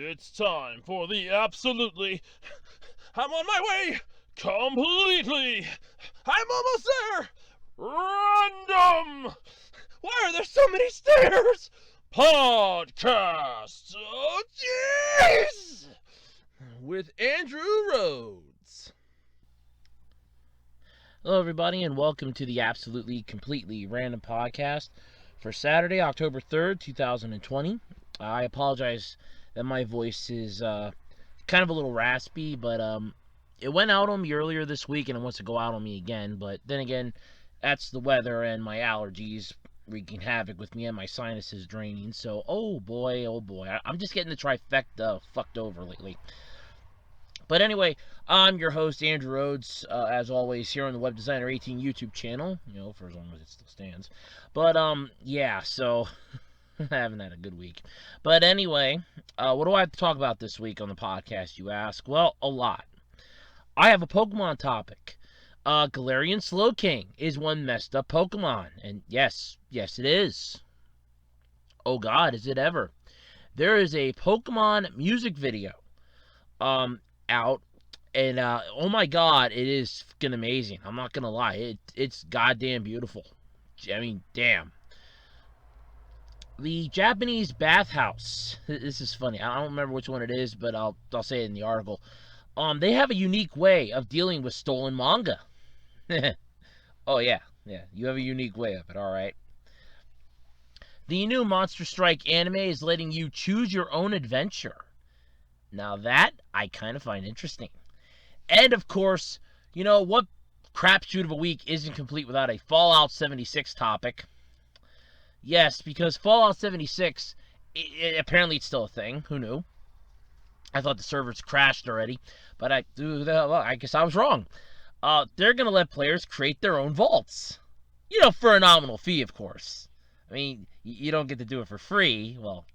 It's time for the absolutely... I'm on my way! Completely! I'm almost there! Random! Why are there so many stairs? Podcast! Oh, jeez! With Andrew Rhodes. Hello, everybody, and welcome to the Absolutely Completely Random Podcast for Saturday, October 3rd, 2020. I apologize that my voice is kind of a little raspy, but it went out on me earlier this week, and it wants to go out on me again. But then again, that's the weather and my allergies wreaking havoc with me and my sinuses draining. So, oh boy, I'm just getting the trifecta fucked over lately. But anyway, I'm your host, Andrew Rhodes, as always, here on the Web Designer 18 YouTube channel, for as long as it still stands. But, yeah, so, I haven't had a good week. But anyway, what do I have to talk about this week on the podcast, you ask? Well, a lot. I have a Pokemon topic. Galarian Slowking is one messed up Pokemon. And yes, it is. Oh God, is it ever. There is a Pokemon music video, out, and oh my God, it is fucking amazing. I'm not gonna lie, it's goddamn beautiful. I mean, damn. The Japanese bathhouse. This is funny. I don't remember which one it is, but I'll say it in the article. They have a unique way of dealing with stolen manga. Oh yeah. You have a unique way of it. All right. The new Monster Strike anime is letting you choose your own adventure. Now that I kind of find interesting. And of course, what crapshoot of a week isn't complete without a Fallout 76 topic? Yes, because Fallout 76, apparently it's still a thing. Who knew? I thought the servers crashed already, but I guess I was wrong. They're going to let players create their own vaults. For a nominal fee, of course. I mean, you don't get to do it for free. Well,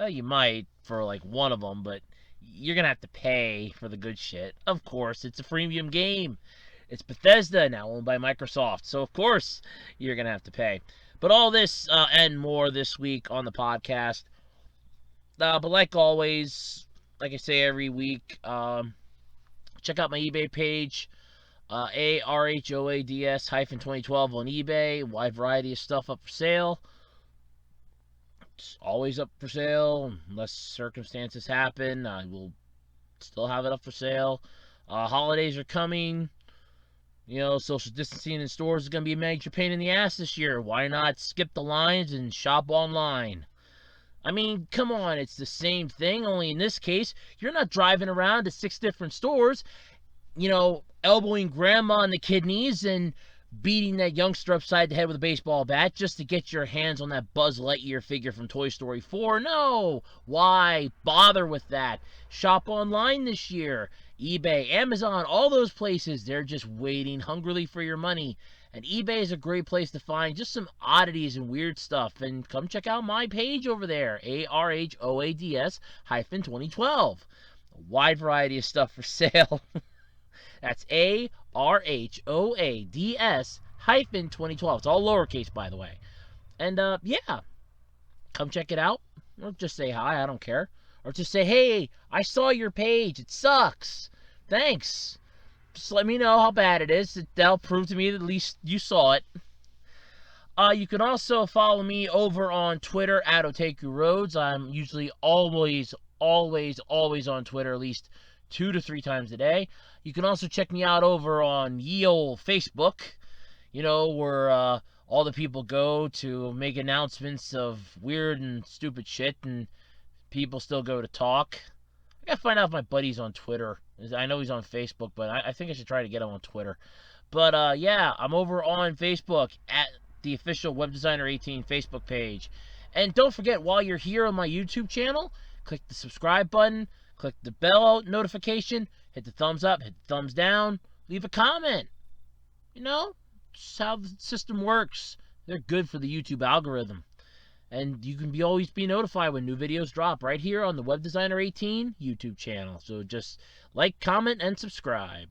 you might for like one of them, but you're going to have to pay for the good shit. Of course, it's a freemium game. It's Bethesda, now owned by Microsoft. So, of course, you're going to have to pay. But all this and more this week on the podcast. But like always, like I say every week, check out my eBay page, ARHOADS-2012 on eBay. Wide variety of stuff up for sale. It's always up for sale unless circumstances happen. I will still have it up for sale. Holidays are coming. Social distancing in stores is going to be a major pain in the ass this year. Why not skip the lines and shop online? I mean, come on, it's the same thing, only in this case, you're not driving around to 6 different stores, elbowing grandma in the kidneys and beating that youngster upside the head with a baseball bat just to get your hands on that Buzz Lightyear figure from Toy Story 4. No! Why bother with that? Shop online this year. eBay, Amazon, all those places, they're just waiting hungrily for your money. And eBay is a great place to find just some oddities and weird stuff. And come check out my page over there, ARHOADS-2012. A wide variety of stuff for sale. That's ARHOADS-2012. It's all lowercase, by the way. And, yeah. Come check it out. Or just say hi, I don't care. Or just say, hey, I saw your page. It sucks. Thanks. Just let me know how bad it is. That'll prove to me that at least you saw it. You can also follow me over on Twitter at Otaku Roads. I'm usually always on Twitter at least 2 to 3 times a day. You can also check me out over on ye olde Facebook, where all the people go to make announcements of weird and stupid shit, and people still go to talk. I gotta find out if my buddy's on Twitter. I know he's on Facebook, but I think I should try to get him on Twitter. But yeah, I'm over on Facebook at the official Web Designer 18 Facebook page. And don't forget, while you're here on my YouTube channel, click the subscribe button, click the bell notification, hit the thumbs up, hit the thumbs down, leave a comment. Just how the system works. They're good for the YouTube algorithm. And you can always be notified when new videos drop right here on the Web Designer 18 YouTube channel. So just like, comment, and subscribe.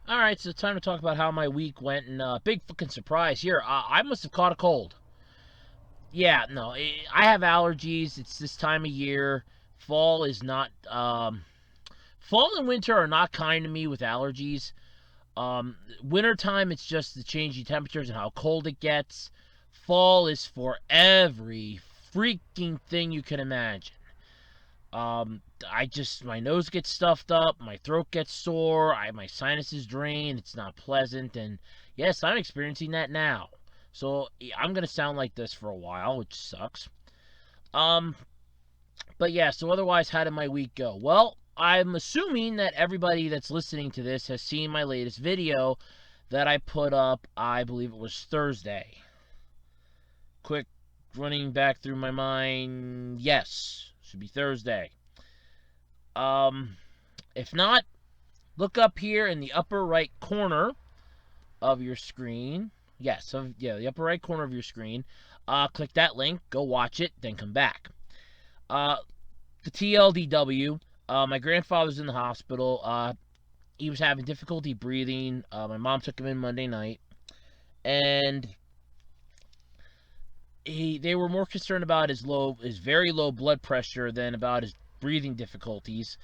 Alright, so it's time to talk about how my week went. And big fucking surprise here. I must have caught a cold. yeah, no, I have allergies. It's this time of year. Fall is not. Fall and winter are not kind to me with allergies. Wintertime, it's just the changing temperatures and how cold it gets. Fall is for every freaking thing you can imagine. My nose gets stuffed up, my throat gets sore, my sinuses drain. It's not pleasant, and yes, I'm experiencing that now. So I'm gonna sound like this for a while, which sucks. Um, but yeah. So otherwise, how did my week go? Well, I'm assuming that everybody that's listening to this has seen my latest video that I put up. I believe it was Thursday. Quick running back through my mind. Yes, should be Thursday. Um, if not, look up here in the upper right corner of your screen. Yes, the upper right corner of your screen. Click that link, go watch it, then come back. The TLDW, my grandfather's in the hospital. He was having difficulty breathing. My mom took him in Monday night, and they were more concerned about his very low blood pressure than about his breathing difficulties.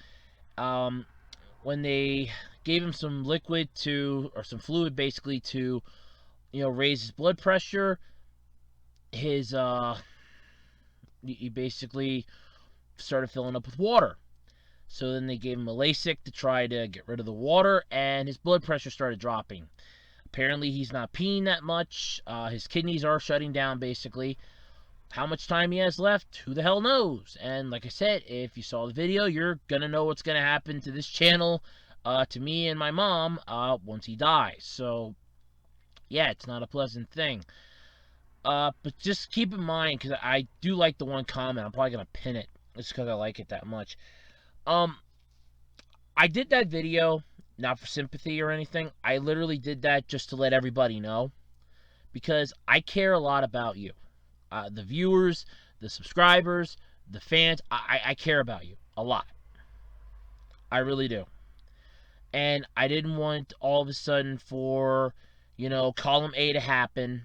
When they gave him some liquid or some fluid basically to, raise his blood pressure, he basically started filling up with water. So then they gave him a Lasix to try to get rid of the water, and his blood pressure started dropping. Apparently he's not peeing that much. His kidneys are shutting down basically. How much time he has left, who the hell knows? And like I said, if you saw the video, you're going to know what's going to happen to this channel, to me and my mom, once he dies. So, yeah, it's not a pleasant thing. But just keep in mind, because I do like the one comment, I'm probably going to pin it, just because I like it that much. I did that video, not for sympathy or anything. I literally did that just to let everybody know, because I care a lot about you. The viewers, the subscribers, the fans, I care about you a lot. I really do. And I didn't want all of a sudden for, column A to happen.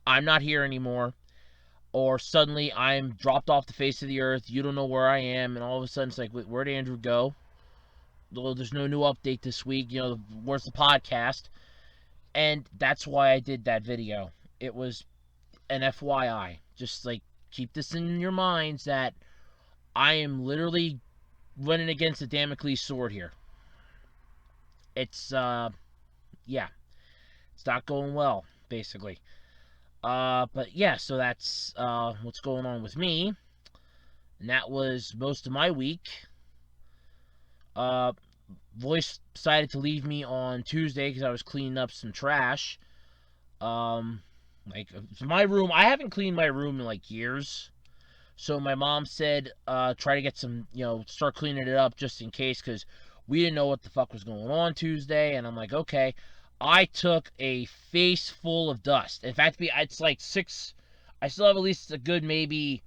I'm not here anymore. Or suddenly I'm dropped off the face of the earth. You don't know where I am. And all of a sudden it's like, wait, where'd Andrew go? Well, there's no new update this week. Where's the podcast? And that's why I did that video. It was an FYI. Just like, keep this in your minds that I am literally running against a Damocles sword here. It's, yeah. It's not going well, basically. But yeah, so that's, what's going on with me. And that was most of my week. Voice decided to leave me on Tuesday because I was cleaning up some trash. My room, I haven't cleaned my room in like years. So my mom said, try to get some, start cleaning it up just in case, because we didn't know what the fuck was going on Tuesday. And I'm like, okay. I took a face full of dust. In fact, it's like 6, I still have at least a good maybe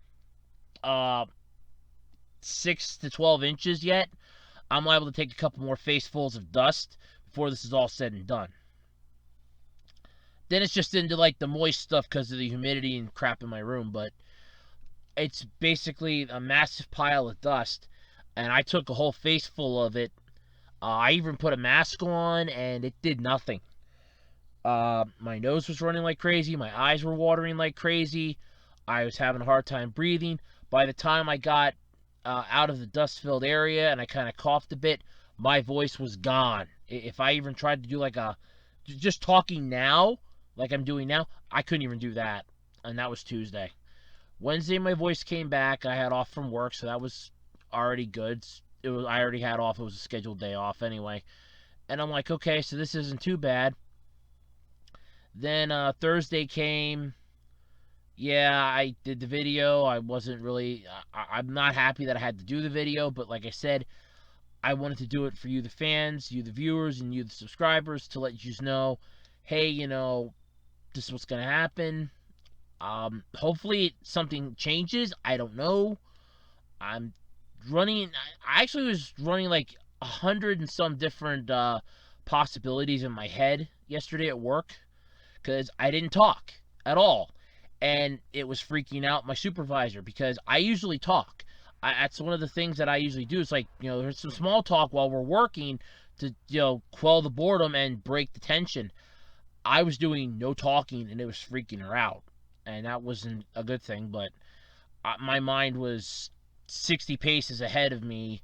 6 to 12 inches yet. I'm liable to take a couple more facefuls of dust before this is all said and done. Then it's just into like the moist stuff because of the humidity and crap in my room, but it's basically a massive pile of dust, and I took a whole face full of it. I even put a mask on, and it did nothing. My nose was running like crazy. My eyes were watering like crazy. I was having a hard time breathing. By the time I got out of the dust-filled area and I kind of coughed a bit, my voice was gone. If I even tried to do like just talking now, like I'm doing now, I couldn't even do that. And that was Tuesday. Wednesday, my voice came back. I had off from work, so that was already good. I already had off. It was a scheduled day off anyway. And I'm like, okay, so this isn't too bad. Then Thursday came. Yeah, I did the video. I wasn't really... I'm not happy that I had to do the video, but like I said, I wanted to do it for you, the fans, you, the viewers, and you, the subscribers, to let you know, hey, this is what's going to happen. Hopefully something changes. I don't know. I'm running... I actually was running like 100 and some different possibilities in my head yesterday at work, because I didn't talk at all. and it was freaking out my supervisor because I usually talk. That's one of the things that I usually do. It's like, there's some small talk while we're working to, quell the boredom and break the tension. I was doing no talking, and it was freaking her out. And that wasn't a good thing, but my mind was 60 paces ahead of me,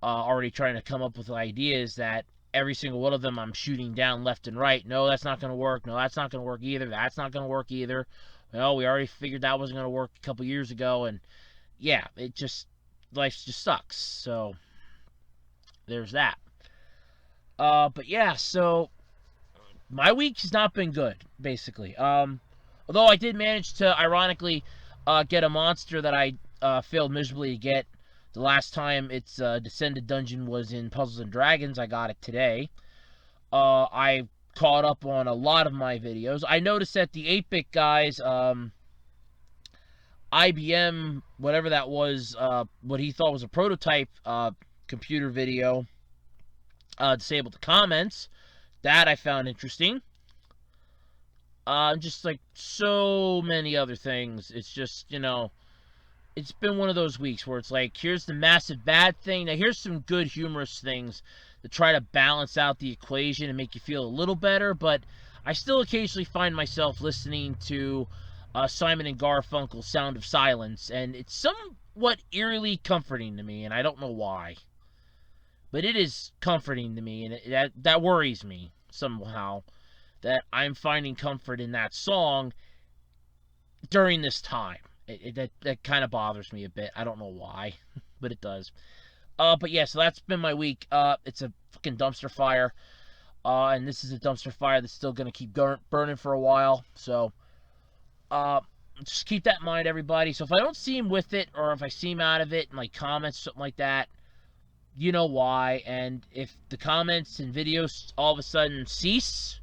already trying to come up with ideas that every single one of them I'm shooting down left and right. No, that's not going to work. No, that's not going to work either. That's not going to work either. Well, we already figured that wasn't going to work a couple years ago, and yeah, life just sucks. So there's that. But yeah, so my week has not been good, basically. Although I did manage to, ironically, get a monster that I failed miserably to get the last time its Descended dungeon was in Puzzles and Dragons. I got it today. I caught up on a lot of my videos. I noticed that the 8-Bit guys, IBM, whatever that was, what he thought was a prototype computer video, disabled the comments. That I found interesting. Just like so many other things. It's just, it's been one of those weeks where it's like, here's the massive bad thing. Now, here's some good humorous things to try to balance out the equation and make you feel a little better. But I still occasionally find myself listening to Simon and Garfunkel's Sound of Silence, and it's somewhat eerily comforting to me, and I don't know why. But it is comforting to me, and that worries me somehow, that I'm finding comfort in that song during this time. That kind of bothers me a bit. I don't know why, but it does. But yeah, so that's been my week. It's a fucking dumpster fire, and this is a dumpster fire that's still gonna keep burning for a while. So, just keep that in mind, everybody. So if I don't see him with it, or if I see him out of it, in like comments, something like that, you know why. And if the comments and videos all of a sudden cease,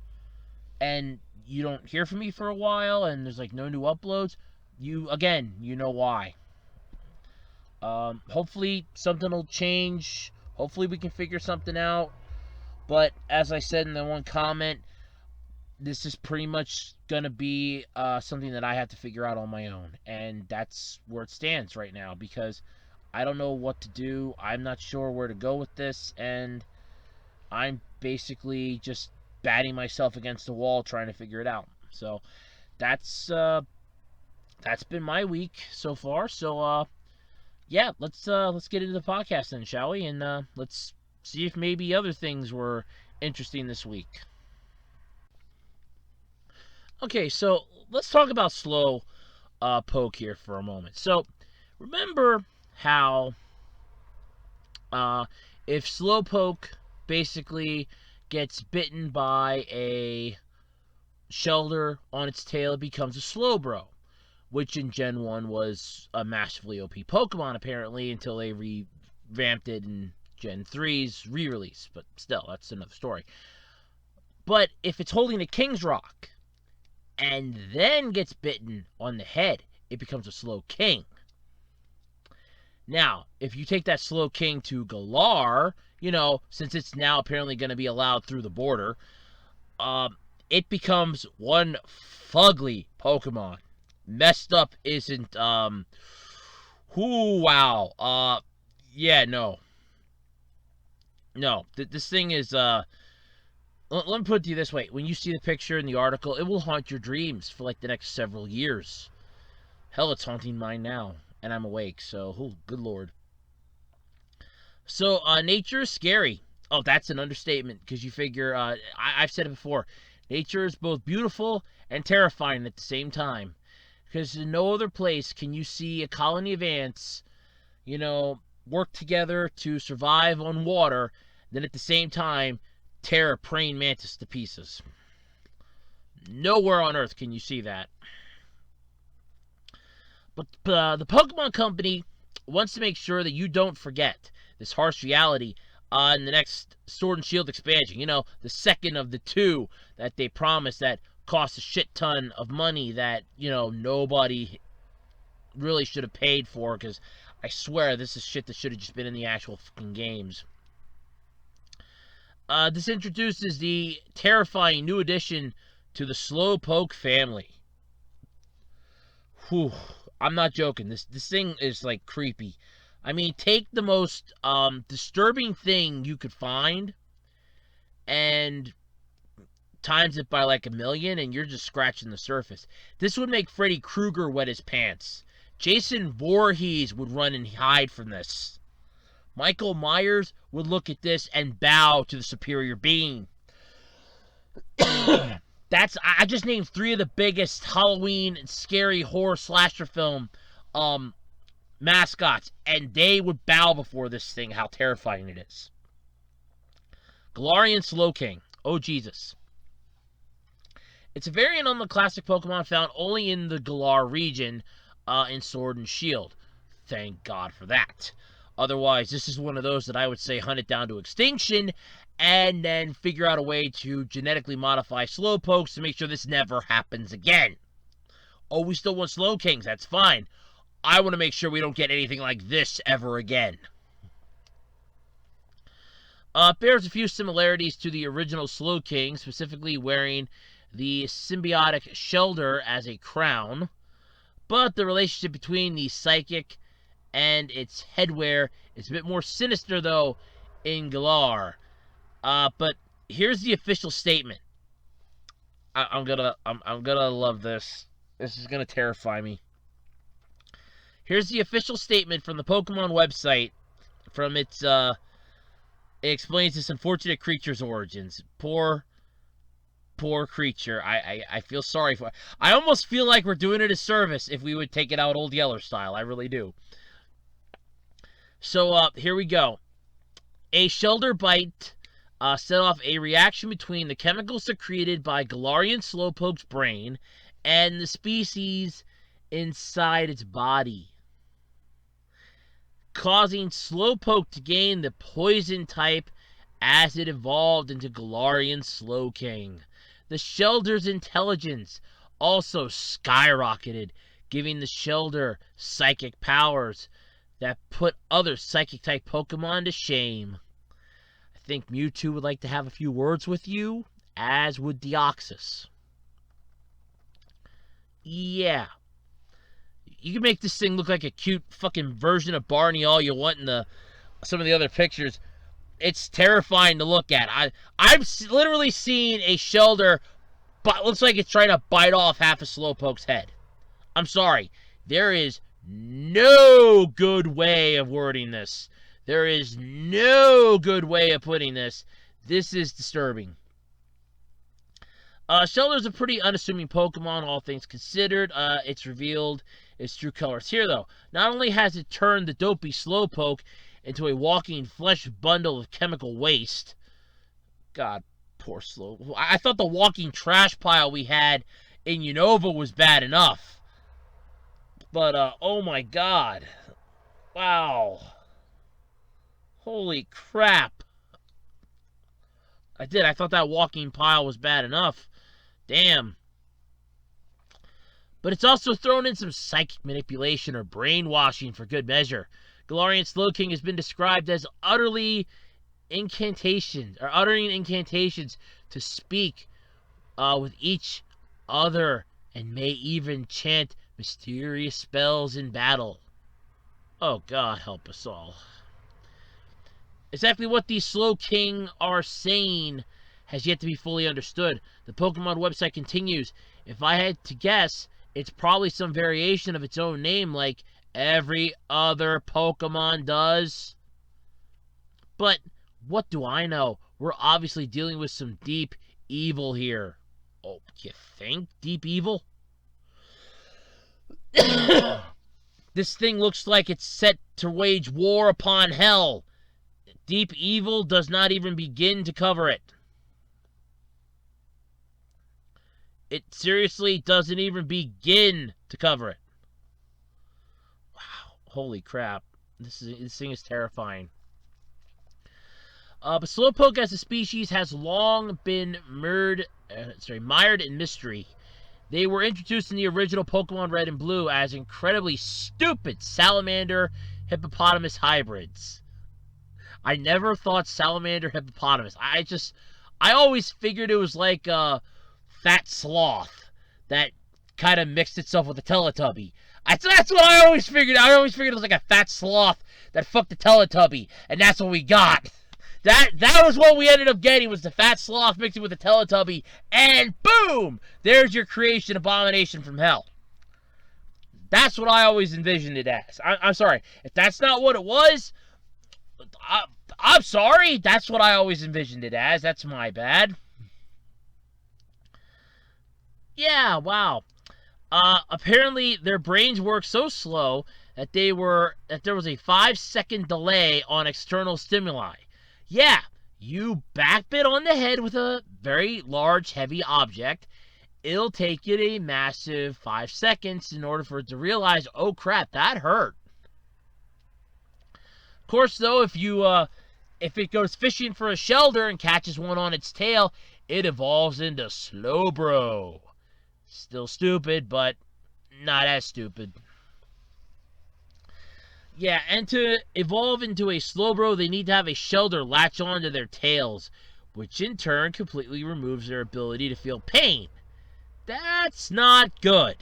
and you don't hear from me for a while, and there's like no new uploads, you know why. Hopefully something will change. Hopefully we can figure something out. But as I said in the one comment, this is pretty much gonna be something that I have to figure out on my own, and that's where it stands right now, because I don't know what to do. I'm not sure where to go with this, and I'm basically just batting myself against the wall trying to figure it out. So that's been my week so far. So yeah, let's get into the podcast then, shall we? And let's see if maybe other things were interesting this week. Okay, so let's talk about slow poke here for a moment. So remember how if slowpoke basically gets bitten by a shelter on its tail, it becomes a Slowbro, which in Gen 1 was a massively OP Pokemon, apparently, until they revamped it in Gen 3's re-release. But still, that's another story. But if it's holding a King's Rock and then gets bitten on the head, it becomes a Slowking. Now, if you take that Slowking to Galar, since it's now apparently going to be allowed through the border, it becomes one fugly Pokemon. Messed Up isn't, wow. Yeah, no. No, this thing is, let me put it to you this way. When you see the picture in the article, it will haunt your dreams for like the next several years. Hell, it's haunting mine now, and I'm awake, so, oh, good lord. So, nature is scary. Oh, that's an understatement, because you figure, I've said it before, nature is both beautiful and terrifying at the same time. Because in no other place can you see a colony of ants, work together to survive on water, then at the same time tear a praying mantis to pieces. Nowhere on Earth can you see that. But the Pokemon Company wants to make sure that you don't forget this harsh reality in the next Sword and Shield expansion. The second of the two that they promised that cost a shit ton of money that, nobody really should have paid for, because I swear this is shit that should have just been in the actual fucking games. This introduces the terrifying new addition to the Slowpoke family. Whew, I'm not joking. This thing is like creepy. I mean, take the most disturbing thing you could find and times it by like 1,000,000 and you're just scratching the surface. This would make Freddy Krueger wet his pants. Jason Voorhees would run and hide from this. Michael Myers would look at this and bow to the superior being. I just named 3 of the biggest Halloween scary horror slasher film mascots, and they would bow before this thing, how terrifying it is. Galarian Slowking. Oh, Jesus. It's a variant on the classic Pokemon found only in the Galar region in Sword and Shield. Thank God for that. Otherwise, this is one of those that I would say hunt it down to extinction and then figure out a way to genetically modify Slowpokes to make sure this never happens again. Oh, we still want Slowkings. That's fine. I want to make sure we don't get anything like this ever again. Bears a few similarities to the original Slowking, specifically wearing the symbiotic Shellder as a crown. But the relationship between the psychic and its headwear is a bit more sinister, though, in Galar. But here's the official statement. I'm gonna love this. This is gonna terrify me. Here's the official statement from the Pokemon website. From its it explains this unfortunate creature's origins. Poor creature. I feel sorry for. I almost feel like we're doing it a service if we would take it out Old Yeller style. I really do. So here we go. A Shellder bite set off a reaction between the chemicals secreted by Galarian Slowpoke's brain and the species inside its body, causing Slowpoke to gain the poison type as it evolved into Galarian Slowking. The Shellder's intelligence also skyrocketed, giving the Shellder psychic powers that put other psychic-type Pokemon to shame. I think Mewtwo would like to have a few words with you, as would Deoxys. Yeah. You can make this thing look like a cute fucking version of Barney all you want in some of the other pictures. It's terrifying to look at. I've literally seen a Shellder, but looks like it's trying to bite off half a Slowpoke's head. I'm sorry. There is no good way of wording this. There is no good way of putting this. This is disturbing. Shellder's a pretty unassuming Pokemon, all things considered. It's revealed its true colors here, though. Not only has it turned the dopey Slowpoke into a walking flesh bundle of chemical waste. God, poor Slow. I thought the walking trash pile we had in Unova was bad enough. But, oh my God. Wow. Holy crap. I thought that walking pile was bad enough. Damn. But it's also thrown in some psychic manipulation or brainwashing for good measure. Galarian Slowking has been described as uttering incantations to speak with each other and may even chant mysterious spells in battle. Oh God, help us all. Exactly what these Slowking are saying has yet to be fully understood. The Pokemon website continues, if I had to guess, it's probably some variation of its own name like every other Pokemon does. But what do I know? We're obviously dealing with some deep evil here. Oh, you think? Deep evil? This thing looks like it's set to wage war upon hell. Deep evil does not even begin to cover it. It seriously doesn't even begin to cover it. Wow, holy crap. This thing is terrifying. But Slowpoke as a species has long been mired in mystery. They were introduced in the original Pokemon Red and Blue as incredibly stupid salamander hippopotamus hybrids. I never thought salamander hippopotamus. I always figured it was like a fat sloth that kind of mixed itself with a Teletubby. That's what I always figured. I always figured it was like a fat sloth that fucked the Teletubby, and that's what we got. That was what we ended up getting, was the fat sloth mixing with the Teletubby, and boom! There's your creation abomination from hell. That's what I always envisioned it as. I'm sorry. If that's not what it was, I'm sorry. That's what I always envisioned it as. That's my bad. Yeah, wow. Apparently, their brains work so slow that there was a 5-second delay on external stimuli. Yeah, you backbit on the head with a very large, heavy object. It'll take you a massive 5 seconds in order for it to realize, oh crap, that hurt. Of course, though, if it goes fishing for a shelter and catches one on its tail, it evolves into Slowbro. Still stupid, but not as stupid. Yeah, and to evolve into a Slowbro, they need to have a shelter latch onto their tails, which in turn completely removes their ability to feel pain. That's not good.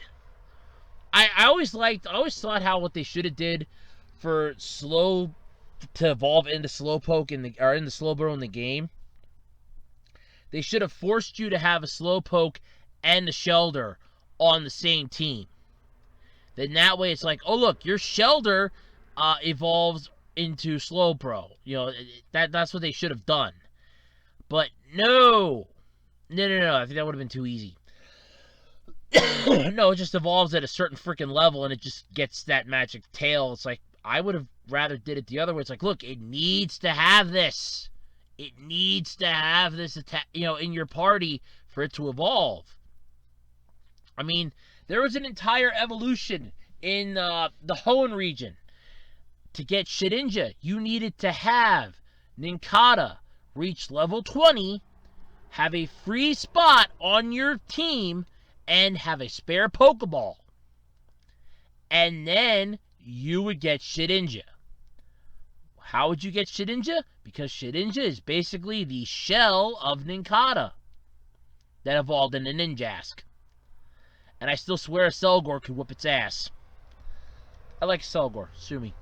I always thought how what they should have did for to evolve into Slowpoke in the Slowbro in the game. They should have forced you to have a Slowpoke and the Shelder on the same team. Then that way it's like, oh look, your Shelder evolves into Slowbro. You know, that's what they should have done. But no. I think that would have been too easy. No, it just evolves at a certain freaking level and it just gets that magic tail. It's like, I would have rather did it the other way. It's like, look, it needs to have this. It needs to have this in your party for it to evolve. I mean, there was an entire evolution in the Hoenn region. To get Shedinja, you needed to have Nincada reach level 20, have a free spot on your team, and have a spare Pokeball. And then you would get Shedinja. How would you get Shedinja? Because Shedinja is basically the shell of Nincada that evolved into Ninjask. And I still swear a Selgor could whoop its ass. I like Selgor. Sue me.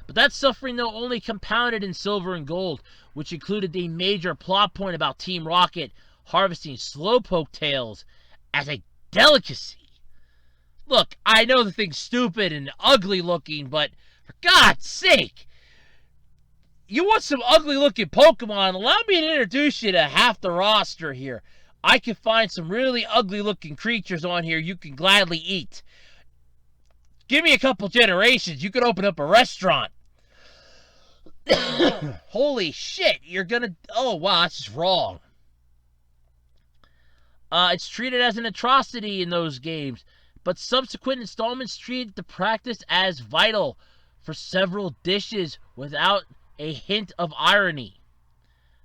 But that suffering, though, only compounded in Silver and Gold, which included the major plot point about Team Rocket harvesting Slowpoke tails as a delicacy. Look, I know the thing's stupid and ugly looking, but for God's sake, you want some ugly looking Pokemon? Allow me to introduce you to half the roster here. I can find some really ugly looking creatures on here you can gladly eat. Give me a couple generations, you could open up a restaurant. Holy shit, you're gonna... Oh, wow, that's just wrong. It's treated as an atrocity in those games, but subsequent installments treated the practice as vital for several dishes without a hint of irony.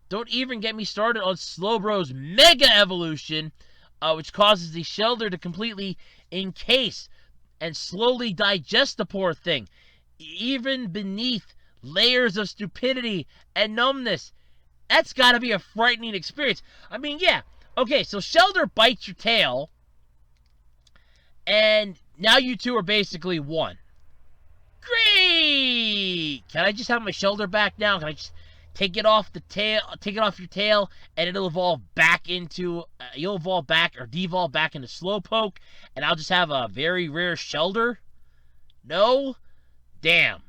Don't even get me started on Slowbro's Mega Evolution, which causes the Shelder to completely encase and slowly digest the poor thing, even beneath layers of stupidity and numbness. That's got to be a frightening experience. I mean, yeah, okay, so Shelder bites your tail, and now you two are basically one. Great! Can I just have my Shelder back now? Can I just take it off the tail, take it off your tail, and it'll evolve back into, you'll evolve back or devolve back into Slowpoke, and I'll just have a very rare Shelder? No? Damn.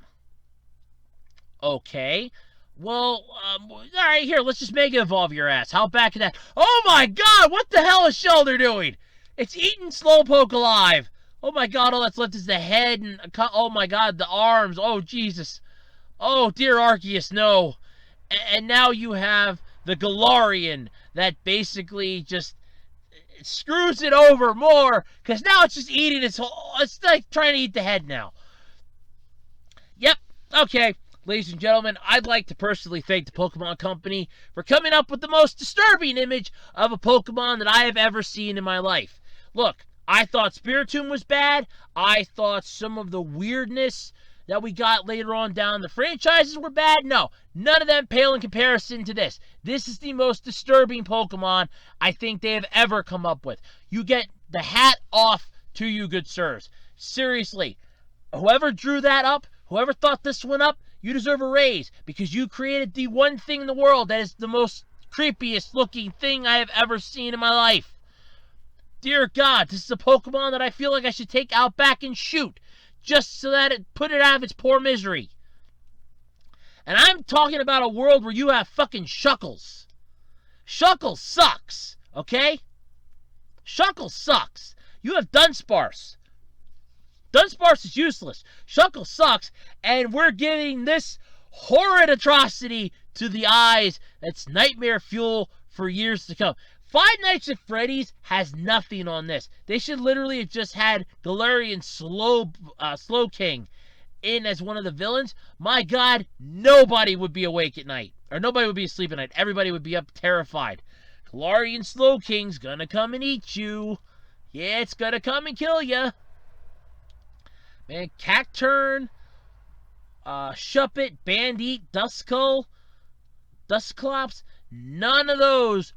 Okay. Well, alright, here, let's just Mega Evolve your ass. How bad can that... Oh my god, what the hell is Shelder doing? It's eating Slowpoke alive. Oh my god, all that's left is the head and... Oh my god, the arms. Oh, Jesus. Oh, dear Arceus, no. And now you have the Galarian that basically just screws it over more, because now it's just eating its whole... It's like trying to eat the head now. Yep, okay. Ladies and gentlemen, I'd like to personally thank the Pokemon Company for coming up with the most disturbing image of a Pokemon that I have ever seen in my life. Look, I thought Spiritomb was bad. I thought some of the weirdness that we got later on down the franchises were bad. No, none of them pale in comparison to this. This is the most disturbing Pokemon I think they have ever come up with. You get the hat off to you, good sirs. Seriously, whoever drew that up, whoever thought this one up, you deserve a raise, because you created the one thing in the world that is the most creepiest looking thing I have ever seen in my life. Dear God, this is a Pokemon that I feel like I should take out back and shoot, just so that it put it out of its poor misery. And I'm talking about a world where you have fucking Shuckles. Shuckles sucks, okay? Shuckles sucks. You have Dunsparce. Dunsparce is useless. Shuckles sucks, and we're giving this horrid atrocity to the eyes that's nightmare fuel for years to come. Five Nights at Freddy's has nothing on this. They should literally have just had Galarian Slowking in as one of the villains. My God, nobody would be awake at night. Or nobody would be asleep at night. Everybody would be up terrified. Galarian Slowking's gonna come and eat you. Yeah, it's gonna come and kill you. Man, Cacturn, Shuppet, Bandit, Duskull, Dusclops, none of those,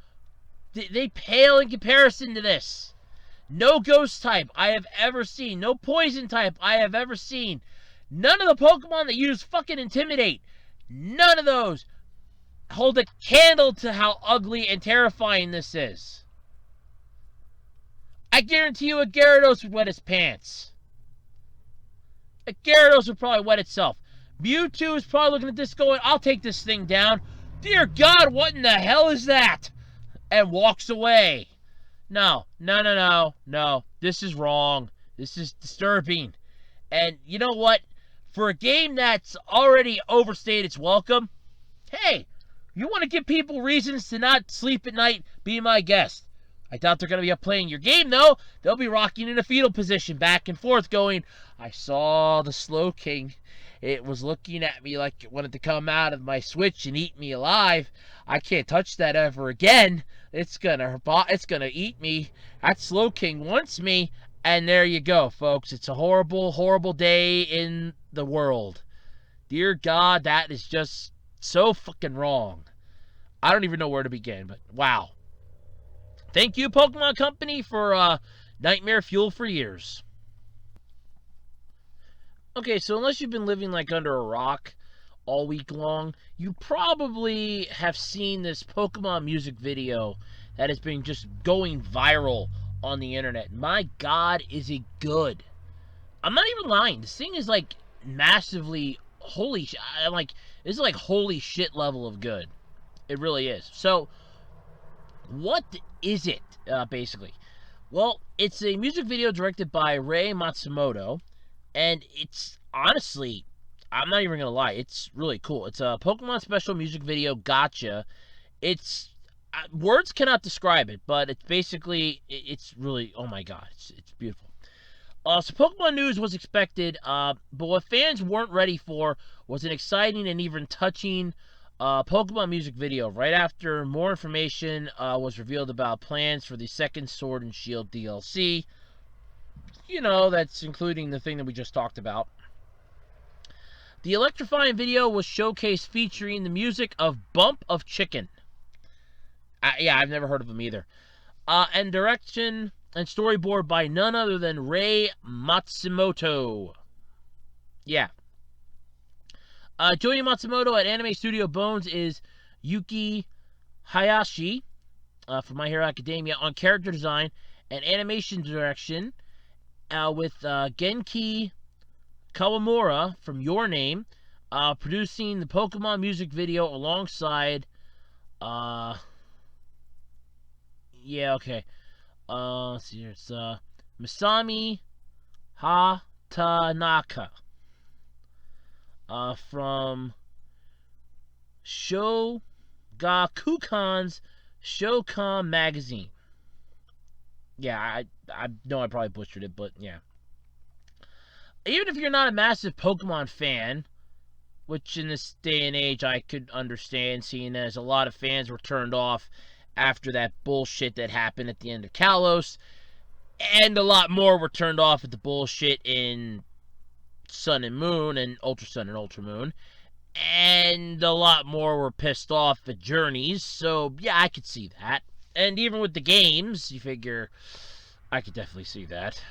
they pale in comparison to this. No ghost type I have ever seen. No poison type I have ever seen. None of the Pokemon that use fucking Intimidate. None of those hold a candle to how ugly and terrifying this is. I guarantee you a Gyarados would wet his pants. A Gyarados would probably wet itself. Mewtwo is probably looking at this going, I'll take this thing down. Dear God, what in the hell is that? And walks away. No. This is wrong. This is disturbing. And you know what? For a game that's already overstayed its welcome, hey, you want to give people reasons to not sleep at night, be my guest. I doubt they're going to be up playing your game, though. They'll be rocking in a fetal position back and forth going, I saw the Slowking. It was looking at me like it wanted to come out of my Switch and eat me alive. I can't touch that ever again. It's gonna eat me. That Slowking wants me. And there you go, folks. It's a horrible, horrible day in the world. Dear God, that is just so fucking wrong. I don't even know where to begin, but wow. Thank you, Pokemon Company, for nightmare fuel for years. Okay, so unless you've been living like under a rock all week long, you probably have seen this Pokemon music video that has been just going viral on the internet. My God, is it good? I'm not even lying. This thing is like massively holy shit. This is like holy shit level of good. It really is. So, what is it, basically? Well, it's a music video directed by Rei Matsumoto, and it's, honestly, I'm not even going to lie, it's really cool. It's a Pokemon special music video, gotcha. It's, words cannot describe it, but it's basically, it's really, oh my God, it's beautiful. So Pokemon news was expected, but what fans weren't ready for was an exciting and even touching Pokemon music video right after more information was revealed about plans for the second Sword and Shield DLC. You know, that's including the thing that we just talked about. The electrifying video was showcased featuring the music of Bump of Chicken. Yeah, I've never heard of them either. And direction and storyboard by none other than Rei Matsumoto. Yeah. Joining Matsumoto at Anime Studio Bones is Yuki Hayashi from My Hero Academia on character design and animation direction, with Genki Kawamura from Your Name producing the Pokemon music video alongside let's see here. It's Masami Hatanaka from Shogakukan's Shokan magazine. Yeah, I know I probably butchered it, but yeah. Even if you're not a massive Pokemon fan, which in this day and age I could understand, seeing as a lot of fans were turned off after that bullshit that happened at the end of Kalos, and a lot more were turned off at the bullshit in Sun and Moon and Ultra Sun and Ultra Moon, and a lot more were pissed off at Journeys, so yeah, I could see that. And even with the games, you figure, I could definitely see that.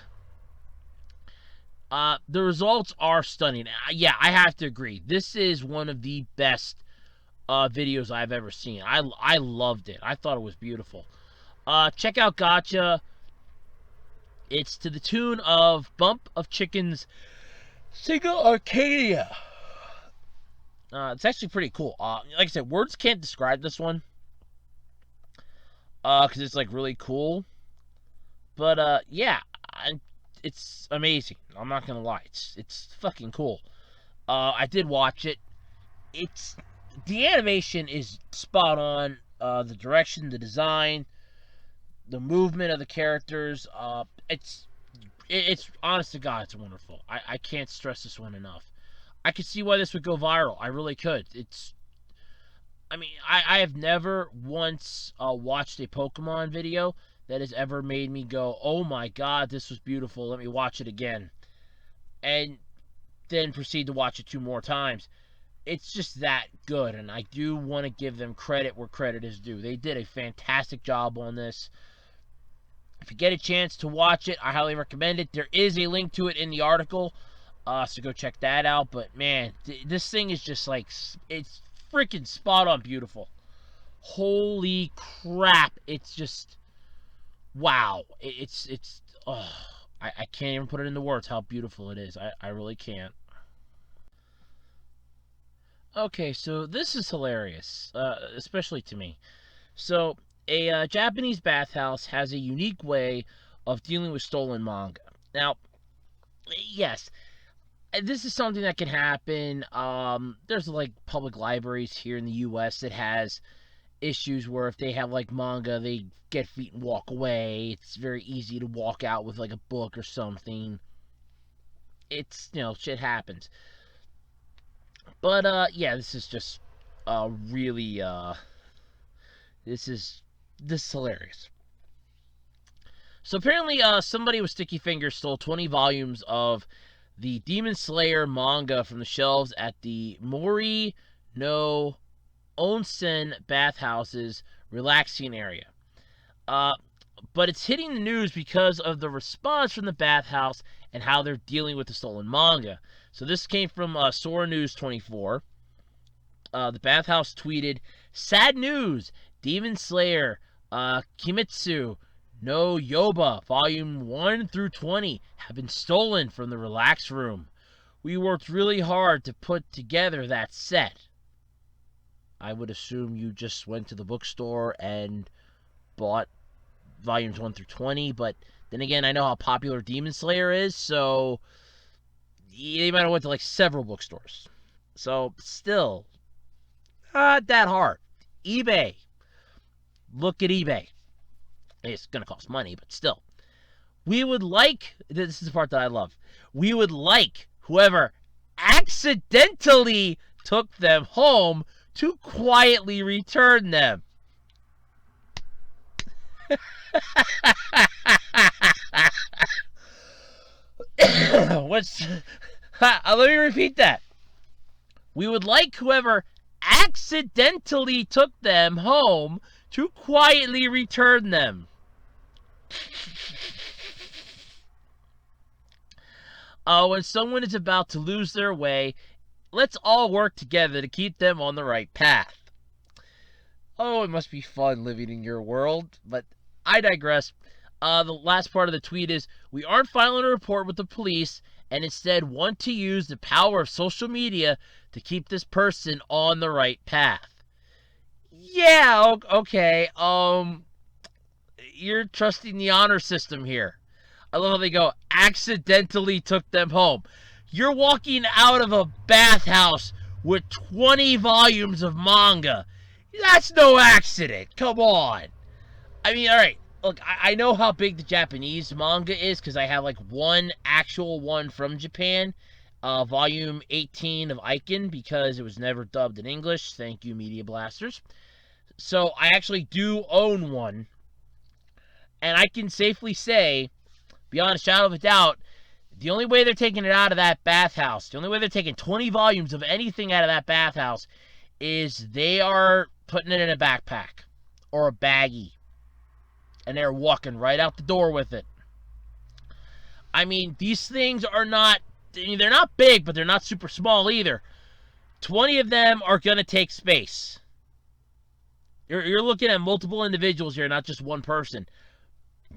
The results are stunning. Yeah, I have to agree. This is one of the best videos I've ever seen. I loved it. I thought it was beautiful. Check out Gotcha. It's to the tune of Bump of Chicken's Single Arcadia. It's actually pretty cool. Like I said, words can't describe this one. Because it's like really cool. But yeah, it's amazing. I'm not gonna lie. It's fucking cool. I did watch it. The animation is spot on. The direction, the design, the movement of the characters. It's honest to God, it's wonderful. I can't stress this one enough. I could see why this would go viral. I really could. I have never once watched a Pokemon video that has ever made me go, oh my God, this was beautiful. Let me watch it again. And then proceed to watch it 2 more times. It's just that good, and I do want to give them credit where credit is due. They did a fantastic job on this. If you get a chance to watch it, I highly recommend it. There is a link to it in the article, so go check that out. But man, this thing is just like, it's freaking spot on beautiful. Holy crap. It's just, wow. I can't even put it into words how beautiful it is. I really can't. Okay, so this is hilarious, especially to me. So, a Japanese bathhouse has a unique way of dealing with stolen manga. Now, yes, this is something that can happen. There's like public libraries here in the U.S. that has issues where if they have like manga, they get feet and walk away. It's very easy to walk out with like a book or something. Shit happens. But yeah, this is just really this is hilarious. So apparently somebody with sticky fingers stole 20 volumes of the Demon Slayer manga from the shelves at the Mori no Onsen bathhouse's relaxing area. But it's hitting the news because of the response from the bathhouse and how they're dealing with the stolen manga. So this came from Sora News 24. The bathhouse tweeted, "Sad news! Demon Slayer, Kimetsu no Yoba, volume 1 through 20 have been stolen from the relax room. We worked really hard to put together that set." I would assume you just went to the bookstore and bought volumes 1 through 20, but then again, I know how popular Demon Slayer is, so they might have went to like several bookstores. So still, not that hard. eBay. Look at eBay. It's going to cost money, but still. We would like, this is the part that I love, we would like whoever accidentally took them home to quietly return them. Let me repeat that. We would like whoever accidentally took them home to quietly return them. When someone is about to lose their way, let's all work together to keep them on the right path. Oh, it must be fun living in your world, but I digress. The last part of the tweet is, we aren't filing a report with the police and instead want to use the power of social media to keep this person on the right path. Yeah, okay, you're trusting the honor system here. I love how they go, accidentally took them home. You're walking out of a bathhouse with 20 volumes of manga. That's no accident. Come on. I mean, alright. Look, I know how big the Japanese manga is because I have like one actual one from Japan. Volume 18 of Aiken, because it was never dubbed in English. Thank you, Media Blasters. So I actually do own one. And I can safely say, beyond a shadow of a doubt, the only way they're taking it out of that bathhouse, the only way they're taking 20 volumes of anything out of that bathhouse, is they are putting it in a backpack or a baggie. And they're walking right out the door with it. I mean, these things are not, they're not big, but they're not super small either. 20 of them are going to take space. You're looking at multiple individuals here, not just one person.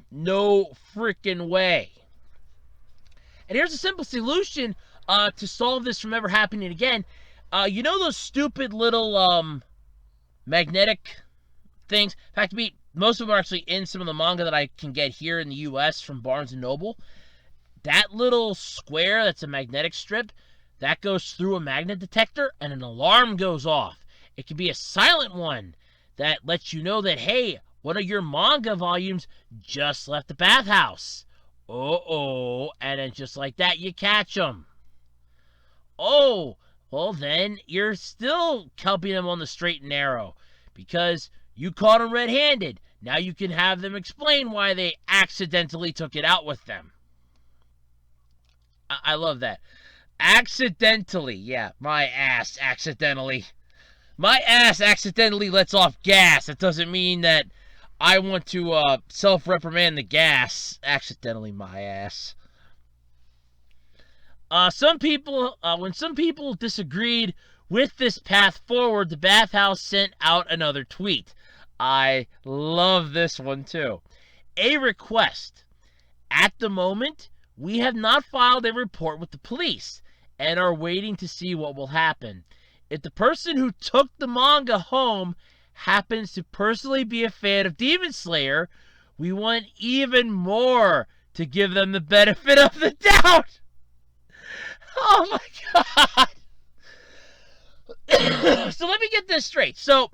No freaking way. And here's a simple solution to solve this from ever happening again. You know those stupid little magnetic things? In fact, most of them are actually in some of the manga that I can get here in the U.S. from Barnes & Noble. That little square that's a magnetic strip, that goes through a magnet detector and an alarm goes off. It can be a silent one that lets you know that, hey, one of your manga volumes just left the bathhouse. Uh-oh. And then just like that, you catch them. Oh, well then, you're still helping them on the straight and narrow because you caught them red-handed. Now you can have them explain why they accidentally took it out with them. I love that. Accidentally. Yeah, my ass accidentally. My ass accidentally lets off gas. That doesn't mean that I want to self-reprimand the gas. Accidentally, my ass. When some people disagreed with this path forward, the bathhouse sent out another tweet. I love this one too. A request. At the moment, we have not filed a report with the police and are waiting to see what will happen. If the person who took the manga home happens to personally be a fan of Demon Slayer, we want even more to give them the benefit of the doubt. Oh my god. So let me get this straight. So,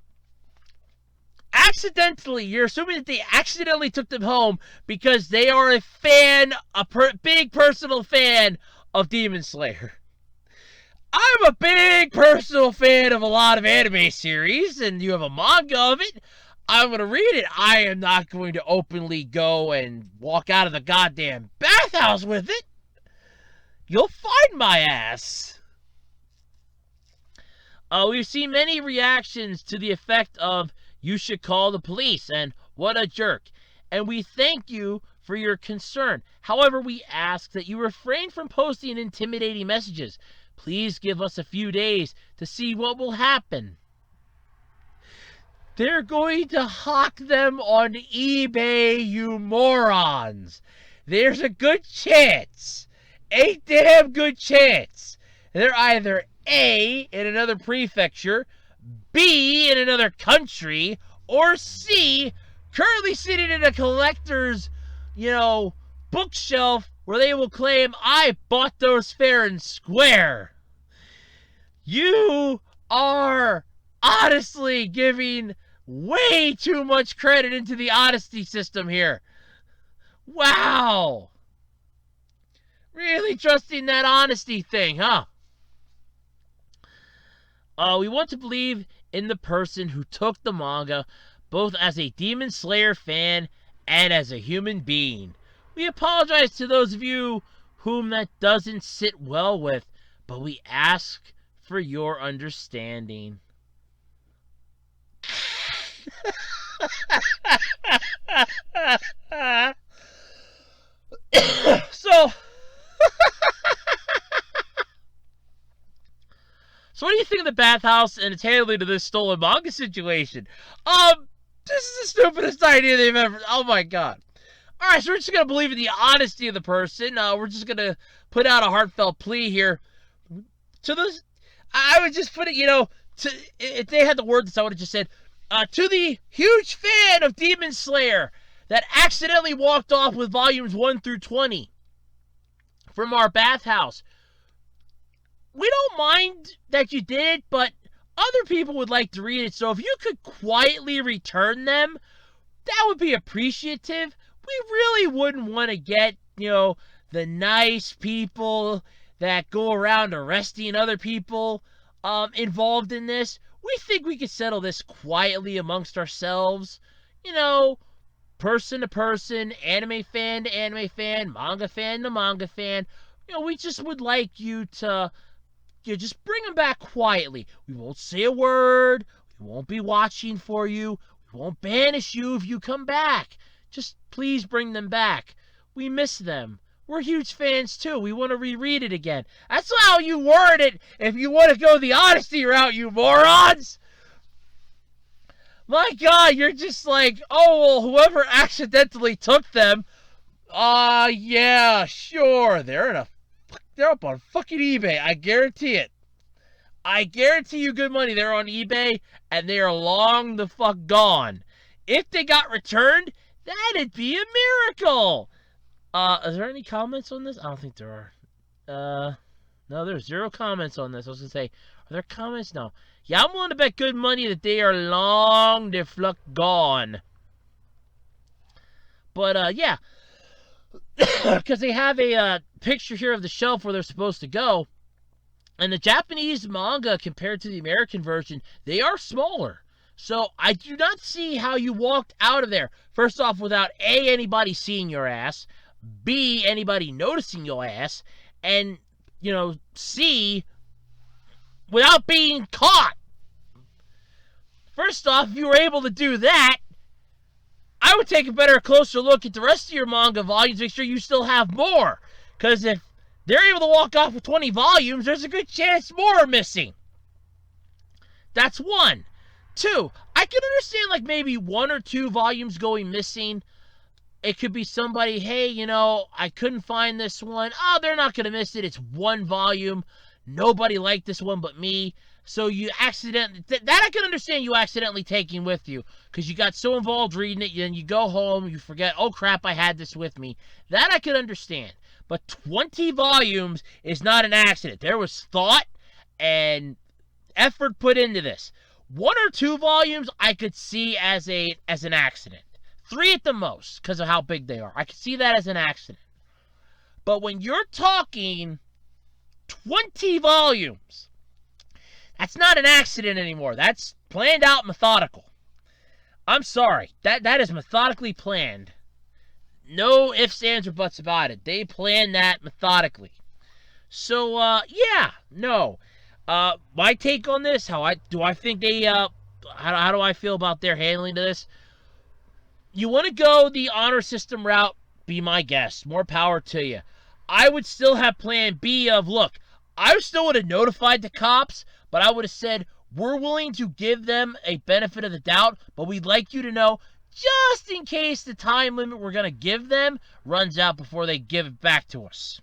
accidentally, you're assuming that they accidentally took them home because they are a fan, big personal fan of Demon Slayer. I'm a big personal fan of a lot of anime series, and you have a manga of it. I'm going to read it. I am not going to openly go and walk out of the goddamn bathhouse with it. You'll find my ass. We've seen many reactions to the effect of, you should call the police, and what a jerk. And we thank you for your concern. However, we ask that you refrain from posting intimidating messages. Please give us a few days to see what will happen. They're going to hawk them on eBay, you morons. There's a good chance, a damn good chance, they're either A, in another prefecture, B, in another country, or C, currently sitting in a collector's, bookshelf where they will claim, I bought those fair and square. You are honestly giving way too much credit into the honesty system here. Wow. Really trusting that honesty thing, huh? We want to believe in the person who took the manga, both as a Demon Slayer fan and as a human being. We apologize to those of you whom that doesn't sit well with, but we ask for your understanding. So what do you think of the bathhouse and its handling to this stolen manga situation? This is the stupidest idea they've ever... Oh my god. Alright, so we're just going to believe in the honesty of the person. We're just going to put out a heartfelt plea here. To those... I would just put it, if they had the words, I would have just said, to the huge fan of Demon Slayer that accidentally walked off with volumes 1 through 20 from our bathhouse. We don't mind that you did it, but other people would like to read it, so if you could quietly return them, that would be appreciative. We really wouldn't want to get, the nice people that go around arresting other people involved in this. We think we could settle this quietly amongst ourselves. Person to person, anime fan to anime fan, manga fan to manga fan. We just would like you to just bring them back quietly. We won't say a word. We won't be watching for you. We won't banish you if you come back. Just please bring them back. We miss them. We're huge fans too. We want to reread it again. That's how you word it if you want to go the honesty route, you morons! My God, you're just like, oh, well, whoever accidentally took them, yeah, sure, they're up on fucking eBay. I guarantee it. I guarantee you good money. They're on eBay, and they are long the fuck gone. If they got returned, that'd be a miracle. Is there any comments on this? I don't think there are. No, there's 0 comments on this. I was gonna say, are there comments? No. Yeah, I'm willing to bet good money that they are long the fuck gone. But, yeah. Because they have a picture here of the shelf where they're supposed to go. And the Japanese manga, compared to the American version, they are smaller. So I do not see how you walked out of there. First off, without A, anybody seeing your ass. B, anybody noticing your ass. And, C, without being caught. First off, if you were able to do that, I would take a closer look at the rest of your manga volumes, make sure you still have more. Because if they're able to walk off with 20 volumes, there's a good chance more are missing. That's 1. 2, I can understand like maybe 1 or 2 volumes going missing. It could be somebody, hey, I couldn't find this one. Oh, they're not going to miss it. It's 1 volume. Nobody liked this one but me. So you accidentally, that I can understand you accidentally taking with you. Because you got so involved reading it, then you go home, you forget, oh crap, I had this with me. That I can understand. But 20 volumes is not an accident. There was thought and effort put into this. 1 or 2 volumes I could see as an accident. 3 at the most, because of how big they are. I could see that as an accident. But when you're talking 20 volumes, that's not an accident anymore. That's planned out, methodical. I'm sorry. That is methodically planned. No ifs, ands, or buts about it. They planned that methodically. So, yeah, no. My take on this, how do I think they, how do I feel about their handling to this? You want to go the honor system route, be my guest. More power to you. I would still have plan B of, look, I still would have notified the cops, but I would have said, we're willing to give them a benefit of the doubt, but we'd like you to know, just in case the time limit we're going to give them runs out before they give it back to us.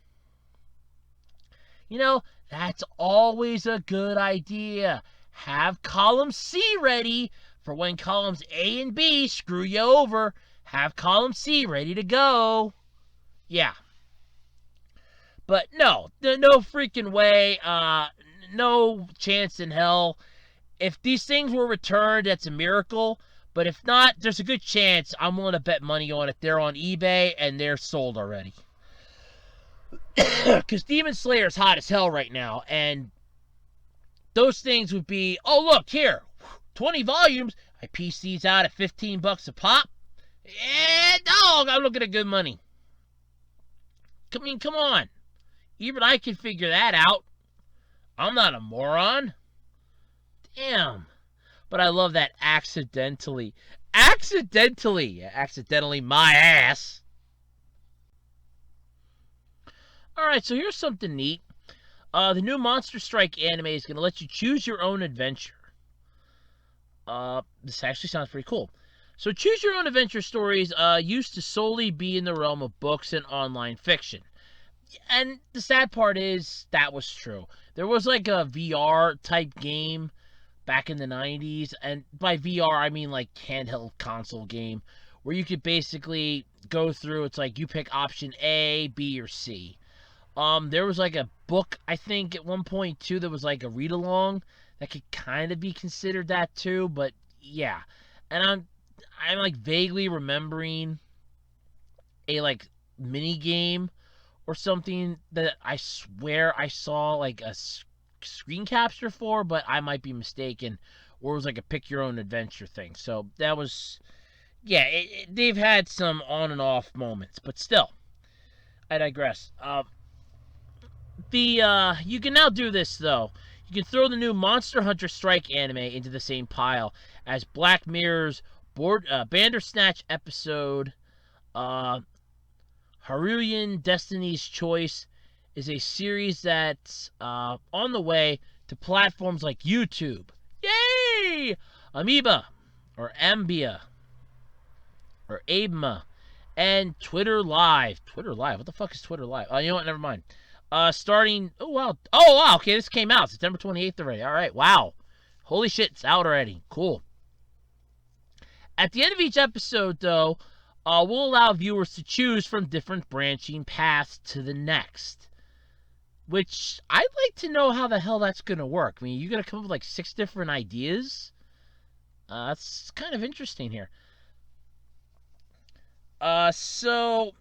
That's always a good idea. Have column C ready for when columns A and B screw you over. Have column C ready to go. Yeah. But no freaking way. No chance in hell. If these things were returned, that's a miracle. But if not, there's a good chance I'm willing to bet money on it. They're on eBay and they're sold already. Because Demon Slayer is hot as hell right now. And those things would be, oh, look, here. 20 volumes. I piece these out at $15 a pop. And, dog, I'm looking at good money. I mean, come on. Even I can figure that out. I'm not a moron. Damn. But I love that accidentally. Accidentally my ass. Alright, so here's something neat. The new Monster Strike anime is going to let you choose your own adventure. This actually sounds pretty cool. So choose your own adventure stories used to solely be in the realm of books and online fiction. And the sad part is that was true. There was like a VR type game back in the 90s, and by VR I mean like handheld console game, where you could basically go through, it's like you pick option A, B, or C. There was like a book, I think, at one point too, that was like a read-along that could kind of be considered that too, but yeah. And I'm like vaguely remembering a like mini game or something that I swear I saw like a screen capture for, but I might be mistaken, or it was like a pick your own adventure thing. So that was, yeah, they've had some on and off moments, but still, I digress. You can now do this though. You can throw the new Monster Hunter Strike anime into the same pile as Black Mirror's Bandersnatch episode Haruyan Destiny's Choice is a series that's on the way to platforms like YouTube. Yay! Amoeba, or Ambia, or Abema, and Twitter Live. Twitter Live? What the fuck is Twitter Live? You know what? Never mind. Starting... Oh, wow. Oh, wow. Okay, this came out September 28th already. All right. Wow. Holy shit. It's out already. Cool. At the end of each episode, though, we'll allow viewers to choose from different branching paths to the next. Which, I'd like to know how the hell that's going to work. I mean, you're going to come up with like 6 different ideas? That's kind of interesting here. So,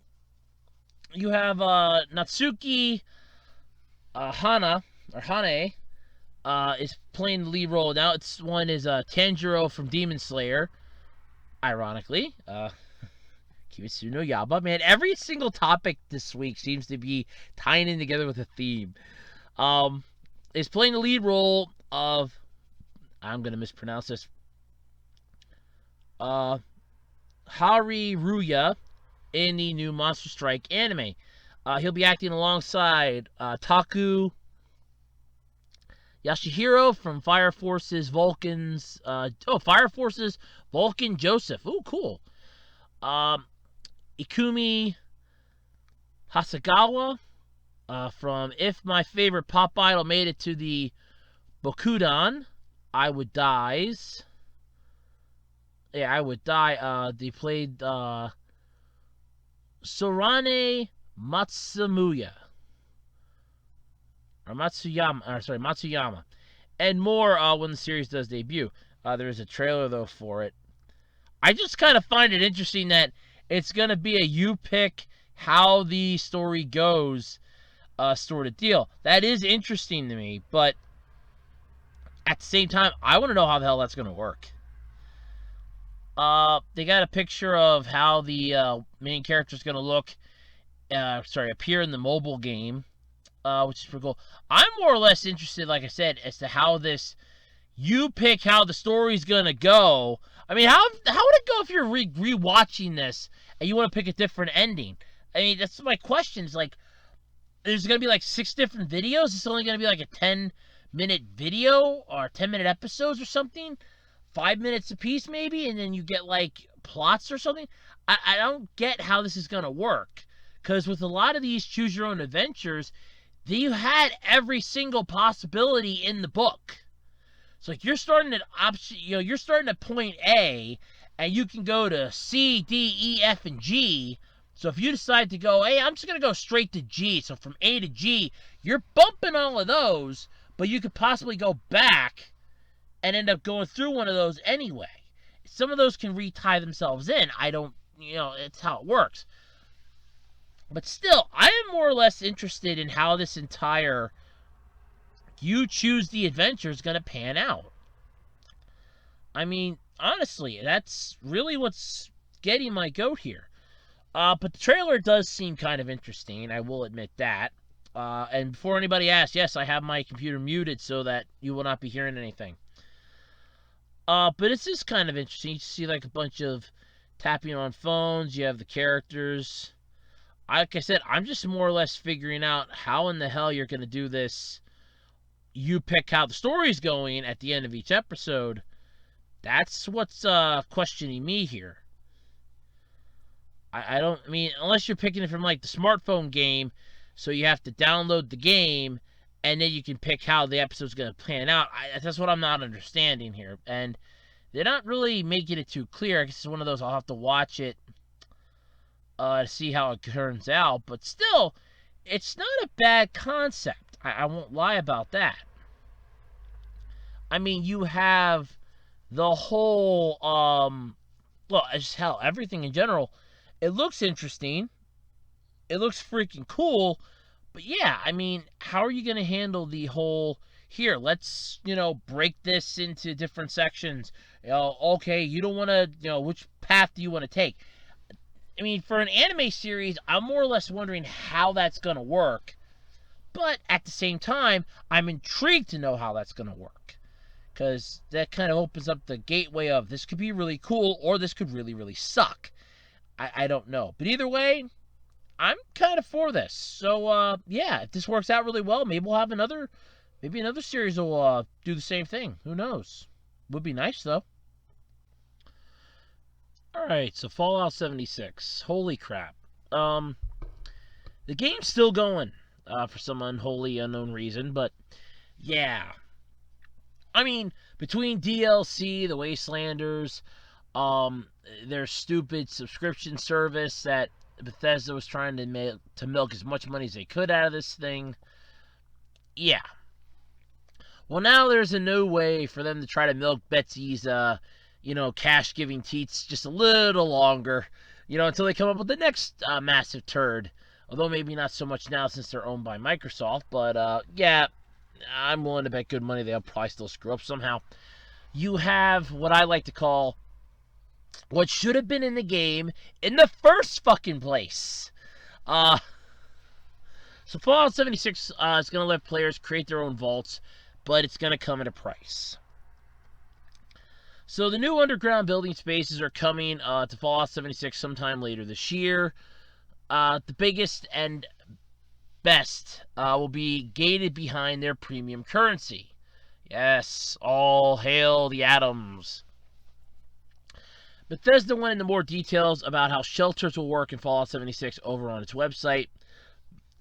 you have Natsuki Hana, or Hane, is playing the lead role. Now, one is Tanjiro from Demon Slayer, ironically. Kimetsu no Yaiba. Man, every single topic this week seems to be tying in together with a theme. Is playing the lead role of, I'm going to mispronounce this, Hariruya in the new Monster Strike anime. He'll be acting alongside Taku Yashihiro from Fire Force's Fire Force's Vulcan Joseph. Ooh, cool. Ikumi Hasegawa from If My Favorite Pop Idol Made It to the Bokudan, I Would Dies. Yeah, I Would Die. They played Sorane Matsuyama. Matsuyama. And more when the series does debut. There is a trailer, though, for it. I just kind of find it interesting that it's going to be a you pick how the story goes sort of deal. That is interesting to me, but at the same time, I want to know how the hell that's going to work. They got a picture of how the main character is going to look, appear in the mobile game, which is pretty cool. I'm more or less interested, like I said, as to how this, you pick how the story's going to go. I mean, how would it go if you're re-watching this and you want to pick a different ending? I mean, that's my question. Is like, there's going to be like 6 different videos? It's only going to be like a 10-minute video or 10-minute episodes or something? 5 minutes a piece maybe, and then you get like plots or something? I don't get how this is going to work. Because with a lot of these choose your own adventures, you had every single possibility in the book. So like you're starting at you're starting at point A, and you can go to C, D, E, F, and G. So if you decide to go, hey, I'm just gonna go straight to G. So from A to G, you're bumping all of those, but you could possibly go back and end up going through one of those anyway. Some of those can retie themselves in. It's how it works. But still, I am more or less interested in how this entire you choose the adventure is going to pan out. I mean, honestly, that's really what's getting my goat here. But the trailer does seem kind of interesting, I will admit that. And before anybody asks, yes, I have my computer muted so that you will not be hearing anything. But it's just kind of interesting. You see like a bunch of tapping on phones. You have the characters. Like I said, I'm just more or less figuring out how in the hell you're going to do this. You pick how the story's going at the end of each episode. That's what's questioning me here. I mean, unless you're picking it from like the smartphone game, so you have to download the game, and then you can pick how the episode's going to plan out. That's what I'm not understanding here. And they're not really making it too clear. I guess it's one of those I'll have to watch it to see how it turns out. But still, it's not a bad concept. I won't lie about that. I mean, you have the whole, just hell, everything in general. It looks interesting. It looks freaking cool. But yeah, I mean, how are you going to handle the whole, here, let's, break this into different sections. Okay, you don't want to, which path do you want to take? I mean, for an anime series, I'm more or less wondering how that's going to work. But at the same time, I'm intrigued to know how that's going to work. Because that kind of opens up the gateway of this could be really cool or this could really, really suck. I don't know. But either way, I'm kind of for this. So yeah, if this works out really well, maybe we'll have another series will do the same thing. Who knows? Would be nice though. All right, so Fallout 76. Holy crap. The game's still going for some unholy unknown reason, but yeah. I mean, between DLC, the Wastelanders, their stupid subscription service that Bethesda was trying to milk as much money as they could out of this thing. Yeah. Well, now there's a new way for them to try to milk Betsy's, cash-giving teats just a little longer, until they come up with the next massive turd. Although maybe not so much now since they're owned by Microsoft, but yeah, I'm willing to bet good money they'll probably still screw up somehow. You have what I like to call what should have been in the game in the first fucking place. So Fallout 76 is going to let players create their own vaults, but it's going to come at a price. So the new underground building spaces are coming to Fallout 76 sometime later this year. The biggest and best will be gated behind their premium currency. Yes, all hail the atoms. Bethesda went into more details about how shelters will work in Fallout 76 over on its website,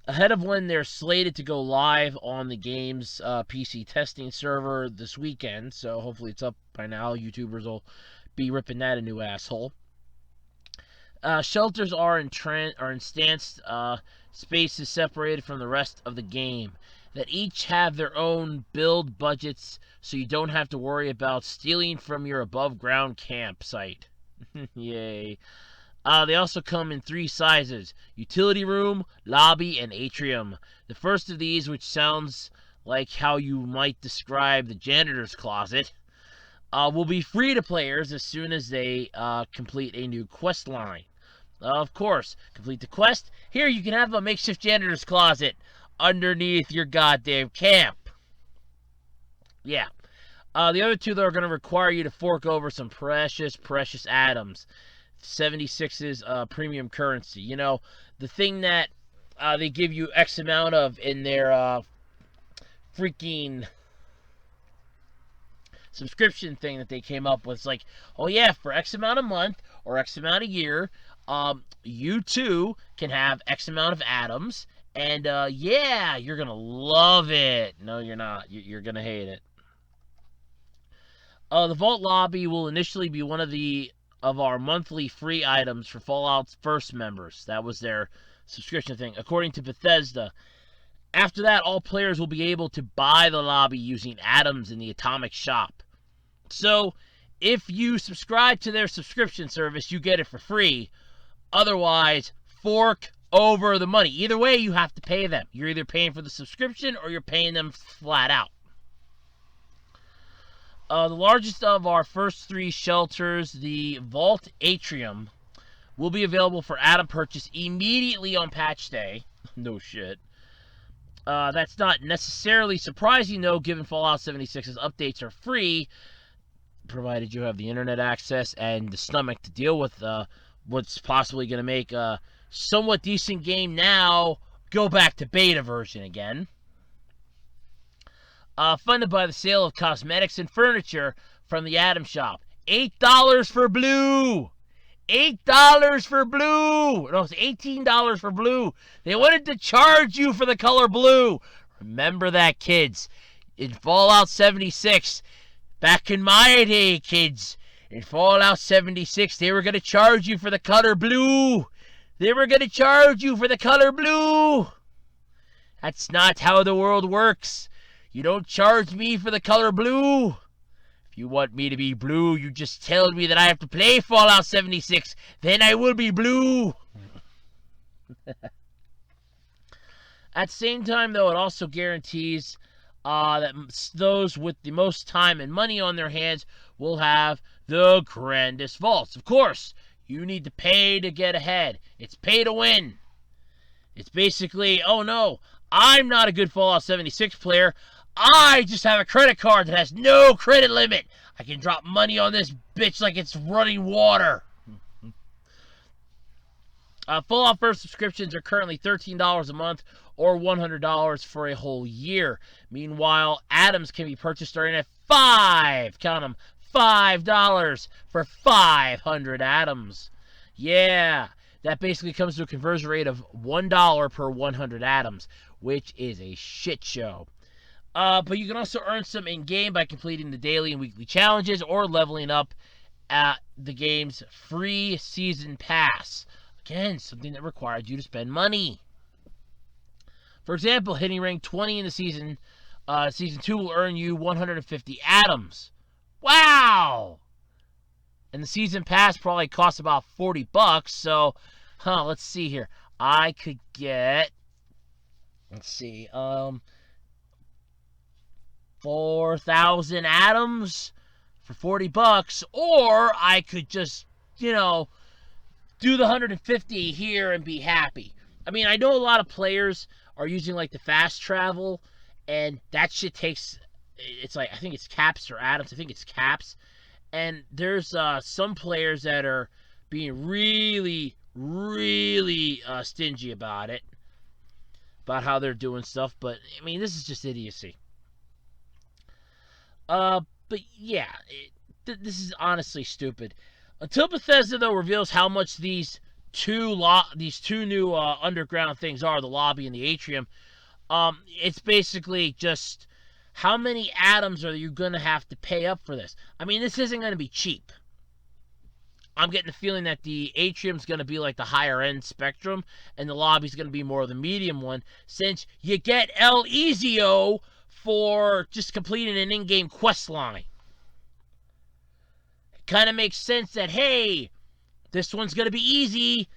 ahead of when they're slated to go live on the game's PC testing server this weekend. So hopefully it's up by now. YouTubers will be ripping that a new asshole. Shelters are instanced spaces separated from the rest of the game that each have their own build budgets, so you don't have to worry about stealing from your above-ground campsite. Yay. They also come in 3 sizes: utility room, lobby, and atrium. The first of these, which sounds like how you might describe the janitor's closet, will be free to players as soon as they complete a new quest line. Of course, complete the quest. Here you can have a makeshift janitor's closet underneath your goddamn camp. Yeah. The other 2, though, are going to require you to fork over some precious atoms. 76's premium currency. The thing that they give you X amount of in their freaking subscription thing that they came up with. It's like, oh yeah, for X amount a month or X amount a year, you too can have X amount of atoms, and yeah, you're gonna love it. No, you're not. You're gonna hate it. The Vault Lobby will initially be one of our monthly free items for Fallout's first members. That was their subscription thing, according to Bethesda. After that, all players will be able to buy the lobby using atoms in the Atomic Shop. So, if you subscribe to their subscription service, you get it for free. Otherwise, fork over the money. Either way, you have to pay them. You're either paying for the subscription or you're paying them flat out. The largest of our first 3 shelters, the Vault Atrium, will be available for atom purchase immediately on patch day. No shit. That's not necessarily surprising, though, given Fallout 76's updates are free, provided you have the internet access and the stomach to deal with what's possibly going to make a somewhat decent game now go back to beta version again. Funded by the sale of cosmetics and furniture from the Atom Shop. $8 for blue! $8 for blue! No, it's $18 for blue. They wanted to charge you for the color blue. Remember that, kids. In Fallout 76, back in my day, kids, in Fallout 76, they were going to charge you for the color blue. They were going to charge you for the color blue. That's not how the world works. You don't charge me for the color blue. If you want me to be blue, you just tell me that I have to play Fallout 76. Then I will be blue. At the same time, though, it also guarantees that those with the most time and money on their hands will have the grandest vaults. Of course, you need to pay to get ahead. It's pay to win. It's basically, oh no, I'm not a good Fallout 76 player. I just have a credit card that has no credit limit. I can drop money on this bitch like it's running water. Fallout First subscriptions are currently $13 a month or $100 for a whole year. Meanwhile, atoms can be purchased starting at count them, $5 for 500 atoms. Yeah, that basically comes to a conversion rate of $1 per 100 atoms, which is a shit show. But you can also earn some in-game by completing the daily and weekly challenges or leveling up at the game's free season pass. Again, something that required you to spend money. For example, hitting rank 20 in the season 2 will earn you 150 atoms. Wow! And the season pass probably costs about $40, so, let's see here. I could get, 4,000 atoms for $40, or I could just, do the 150 here and be happy. I mean, I know a lot of players are using like the fast travel, and that shit takes, it's like, I think it's caps or atoms. I think it's caps. And there's some players that are being really, really stingy about it, about how they're doing stuff. But, I mean, this is just idiocy. But yeah, this is honestly stupid. Until Bethesda, though, reveals how much these two new underground things are, the lobby and the atrium, it's basically just how many atoms are you going to have to pay up for this? I mean, this isn't going to be cheap. I'm getting the feeling that the atrium's going to be like the higher end spectrum, and the lobby's going to be more of the medium one, since you get El Ezio for just completing an in-game quest line. It kind of makes sense that, hey, this one's going to be easy,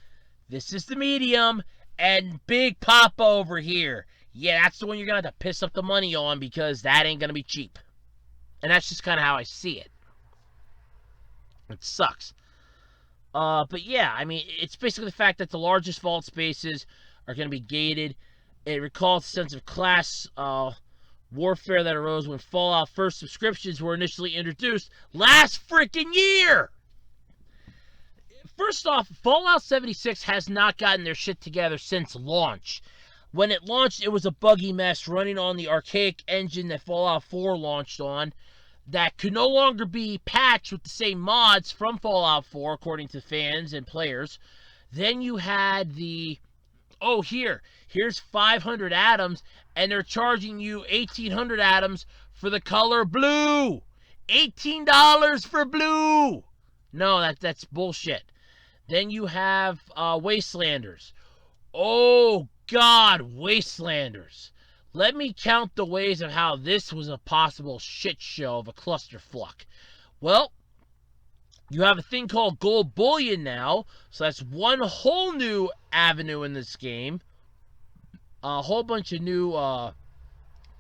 this is the medium, and Big Papa over here, yeah, that's the one you're going to have to piss up the money on, because that ain't going to be cheap. And that's just kind of how I see it. It sucks. But yeah, I mean, it's basically the fact that the largest vault spaces are going to be gated. It recalls a sense of class warfare that arose when Fallout First subscriptions were initially introduced last freaking year. First off, Fallout 76 has not gotten their shit together since launch. When it launched, it was a buggy mess running on the archaic engine that Fallout 4 launched on that could no longer be patched with the same mods from Fallout 4, according to fans and players. Then you had the, here's 500 atoms, and they're charging you 1,800 atoms for the color blue. $18 for blue. No, that's bullshit. Then you have Wastelanders. Oh, God, Wastelanders. Let me count the ways of how this was a possible shit show of a clusterfuck. Well, you have a thing called gold bullion now, so that's one whole new avenue in this game. A whole bunch of new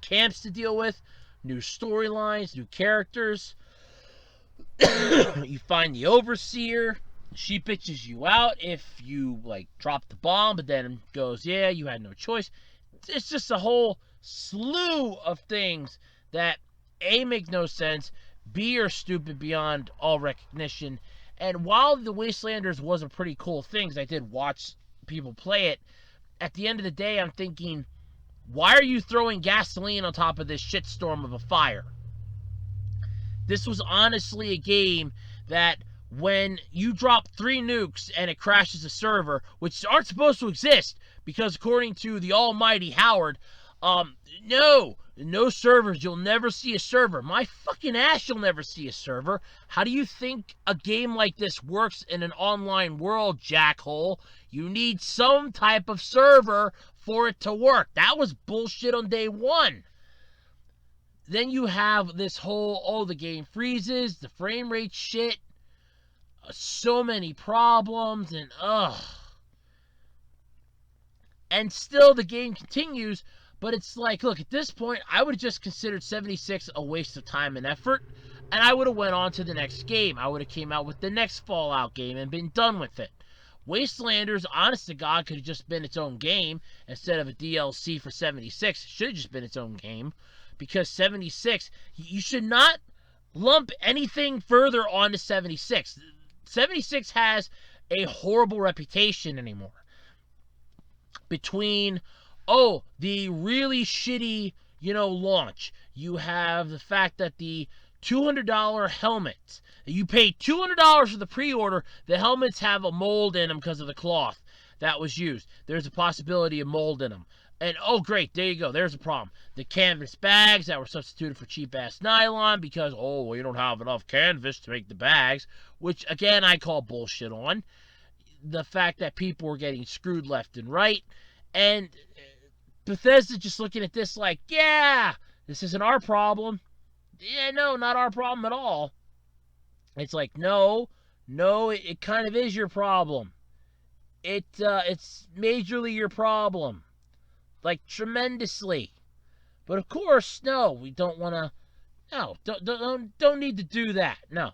camps to deal with, new storylines, new characters. You find the Overseer. She bitches you out if you, drop the bomb, but then goes, yeah, you had no choice. It's just a whole slew of things that, A, make no sense, B, are stupid beyond all recognition. And while the Wastelanders was a pretty cool thing, because I did watch people play it, at the end of the day, I'm thinking, why are you throwing gasoline on top of this shitstorm of a fire? This was honestly a game that, when you drop 3 nukes and it crashes a server, which aren't supposed to exist, because according to the almighty Howard, no servers, you'll never see a server. My fucking ass, you'll never see a server. How do you think a game like this works in an online world, jackhole? You need some type of server for it to work. That was bullshit on day one. Then you have this whole, the game freezes, the frame rate shit, so many problems, and and still the game continues. But it's like, look, at this point, I would have just considered 76 a waste of time and effort, and I would have went on to the next game. I would have came out with the next Fallout game and been done with it. Wastelanders, honest to God, could have just been its own game instead of a DLC for 76. It should have just been its own game, because 76, you should not lump anything further onto 76. 76 has a horrible reputation anymore. Between, the really shitty, launch. You have the fact that the $200 helmets, you pay $200 for the pre-order, the helmets have a mold in them because of the cloth that was used. There's a possibility of mold in them. And, great, there you go. There's a problem. The canvas bags that were substituted for cheap-ass nylon because, we don't have enough canvas to make the bags, which, again, I call bullshit on. The fact that people were getting screwed left and right. And Bethesda just looking at this like, yeah, this isn't our problem. Yeah, no, not our problem at all. It's like, no, it kind of is your problem. It's majorly your problem. Like, tremendously. But of course, no, we don't want to, no, don't need to do that, no.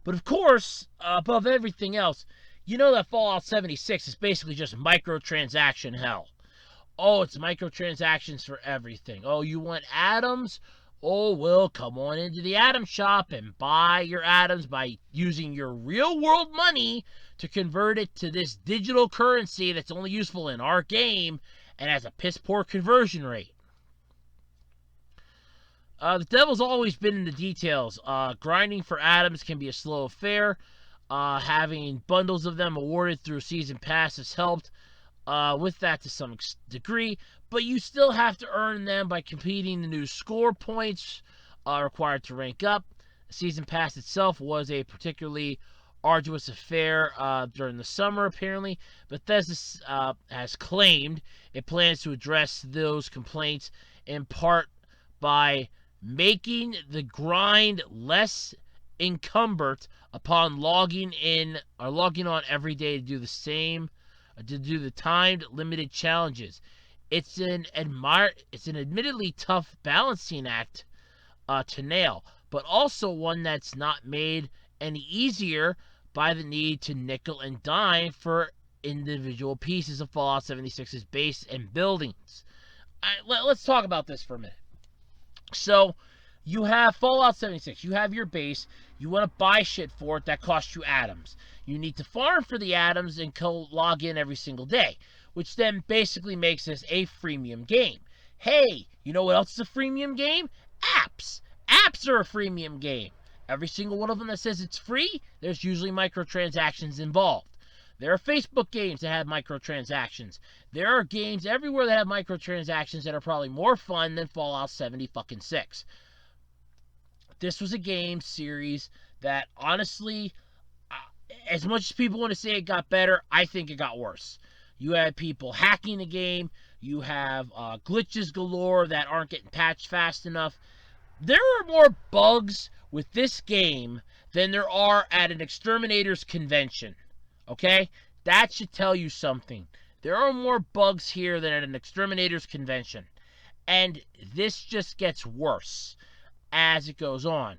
But of course, above everything else, you know that Fallout 76 is basically just microtransaction hell. It's microtransactions for everything. You want atoms? Well, come on into the atom shop and buy your atoms by using your real world money to convert it to this digital currency that's only useful in our game and has a piss poor conversion rate. The devil's always been in the details. Grinding for atoms can be a slow affair. Having bundles of them awarded through Season Pass has helped with that to some degree, but you still have to earn them by completing the new score points required to rank up. Season Pass itself was a particularly arduous affair during the summer, apparently. Bethesda has claimed it plans to address those complaints in part by making the grind less incumbent upon logging on every day to do the timed limited challenges. It's an admittedly tough balancing act to nail, but also one that's not made any easier by the need to nickel and dime for individual pieces of Fallout 76's base and buildings. Let's talk about this for a minute. So, you have Fallout 76, you have your base, you want to buy shit for it that costs you atoms. You need to farm for the atoms and log in every single day, which then basically makes this a freemium game. Hey, you know what else is a freemium game? Apps. Apps are a freemium game. Every single one of them that says it's free, there's usually microtransactions involved. There are Facebook games that have microtransactions. There are games everywhere that have microtransactions that are probably more fun than Fallout 76. This was a game series that, honestly, as much as people want to say it got better, I think it got worse. You had people hacking the game. You have glitches galore that aren't getting patched fast enough. There are more bugs with this game than there are at an exterminator's convention. Okay? That should tell you something. There are more bugs here than at an exterminator's convention. And this just gets worse as it goes on.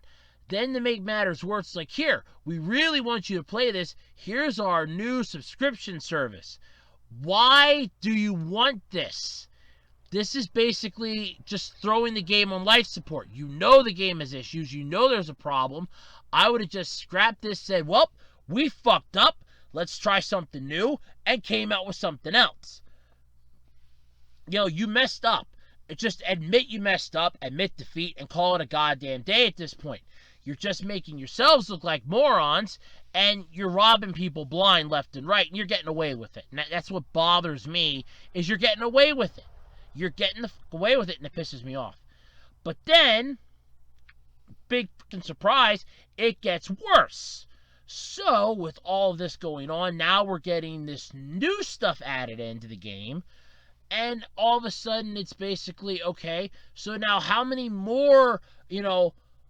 Then to make matters worse, it's like, here, we really want you to play this. Here's our new subscription service. Why do you want this? This is basically just throwing the game on life support. You know the game has issues. You know there's a problem. I would have just scrapped this, said, well, we fucked up. Let's try something new, and came out with something else. You messed up. Just admit you messed up, admit defeat, and call it a goddamn day at this point. You're just making yourselves look like morons, and you're robbing people blind left and right, and you're getting away with it. And that's what bothers me, is you're getting away with it. You're getting away with it, and it pisses me off. But then, big fucking surprise, it gets worse. So, with all of this going on, now we're getting this new stuff added into the game, and all of a sudden it's basically, okay, so now how many more,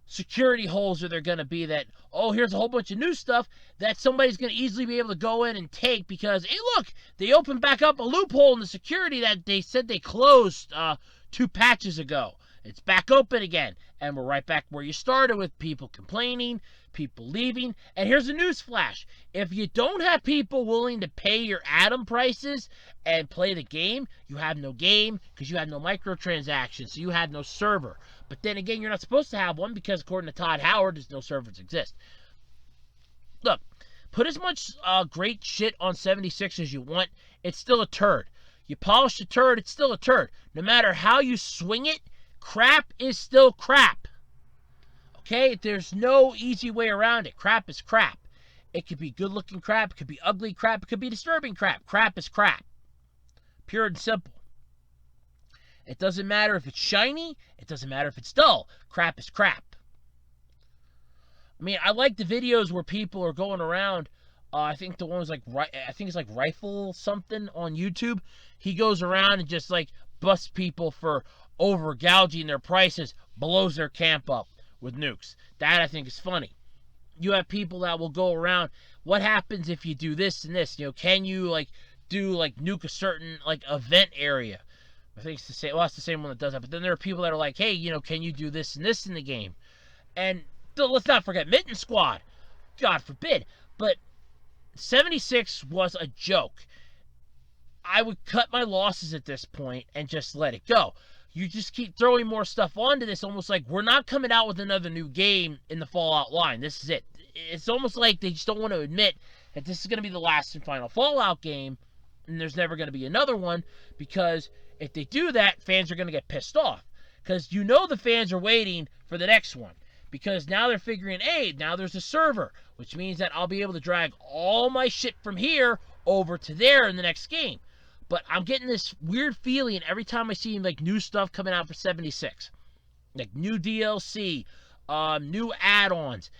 security holes are there going to be that, here's a whole bunch of new stuff that somebody's going to easily be able to go in and take because, hey, look, they opened back up a loophole in the security that they said they closed 2 patches ago. It's back open again, and we're right back where you started with people complaining, people leaving, and here's a news flash. If you don't have people willing to pay your atom prices and play the game, you have no game because you have no microtransactions, so you have no server. But then again, you're not supposed to have one because according to Todd Howard, there's no servers exist. Look, put as much great shit on 76 as you want. It's still a turd. You polish a turd, it's still a turd. No matter how you swing it, crap is still crap. Okay? There's no easy way around it. Crap is crap. It could be good-looking crap. It could be ugly crap. It could be disturbing crap. Crap is crap. Pure and simple. It doesn't matter if it's shiny. It doesn't matter if it's dull. Crap is crap. I mean, I like the videos where people are going around. I think the one was like, I think it's like Rifle something on YouTube. He goes around and just like busts people for over gouging their prices, blows their camp up with nukes. That I think is funny. You have people that will go around, what happens if you do this and this? You know, can you like do like nuke a certain like event area? I think it's the same. Well, it's the same one that does that. But then there are people that are like, hey, you know, can you do this and this in the game? And let's not forget Mitten Squad. God forbid. But 76 was a joke. I would cut my losses at this point and just let it go. You just keep throwing more stuff onto this, almost like we're not coming out with another new game in the Fallout line. This is it. It's almost like they just don't want to admit that this is going to be the last and final Fallout game, and there's never going to be another one, because if they do that, fans are going to get pissed off. Because you know the fans are waiting for the next one. Because now they're figuring, hey, now there's a server, which means that I'll be able to drag all my shit from here over to there in the next game. But I'm getting this weird feeling every time I see like new stuff coming out for 76. Like new DLC, new add-ons.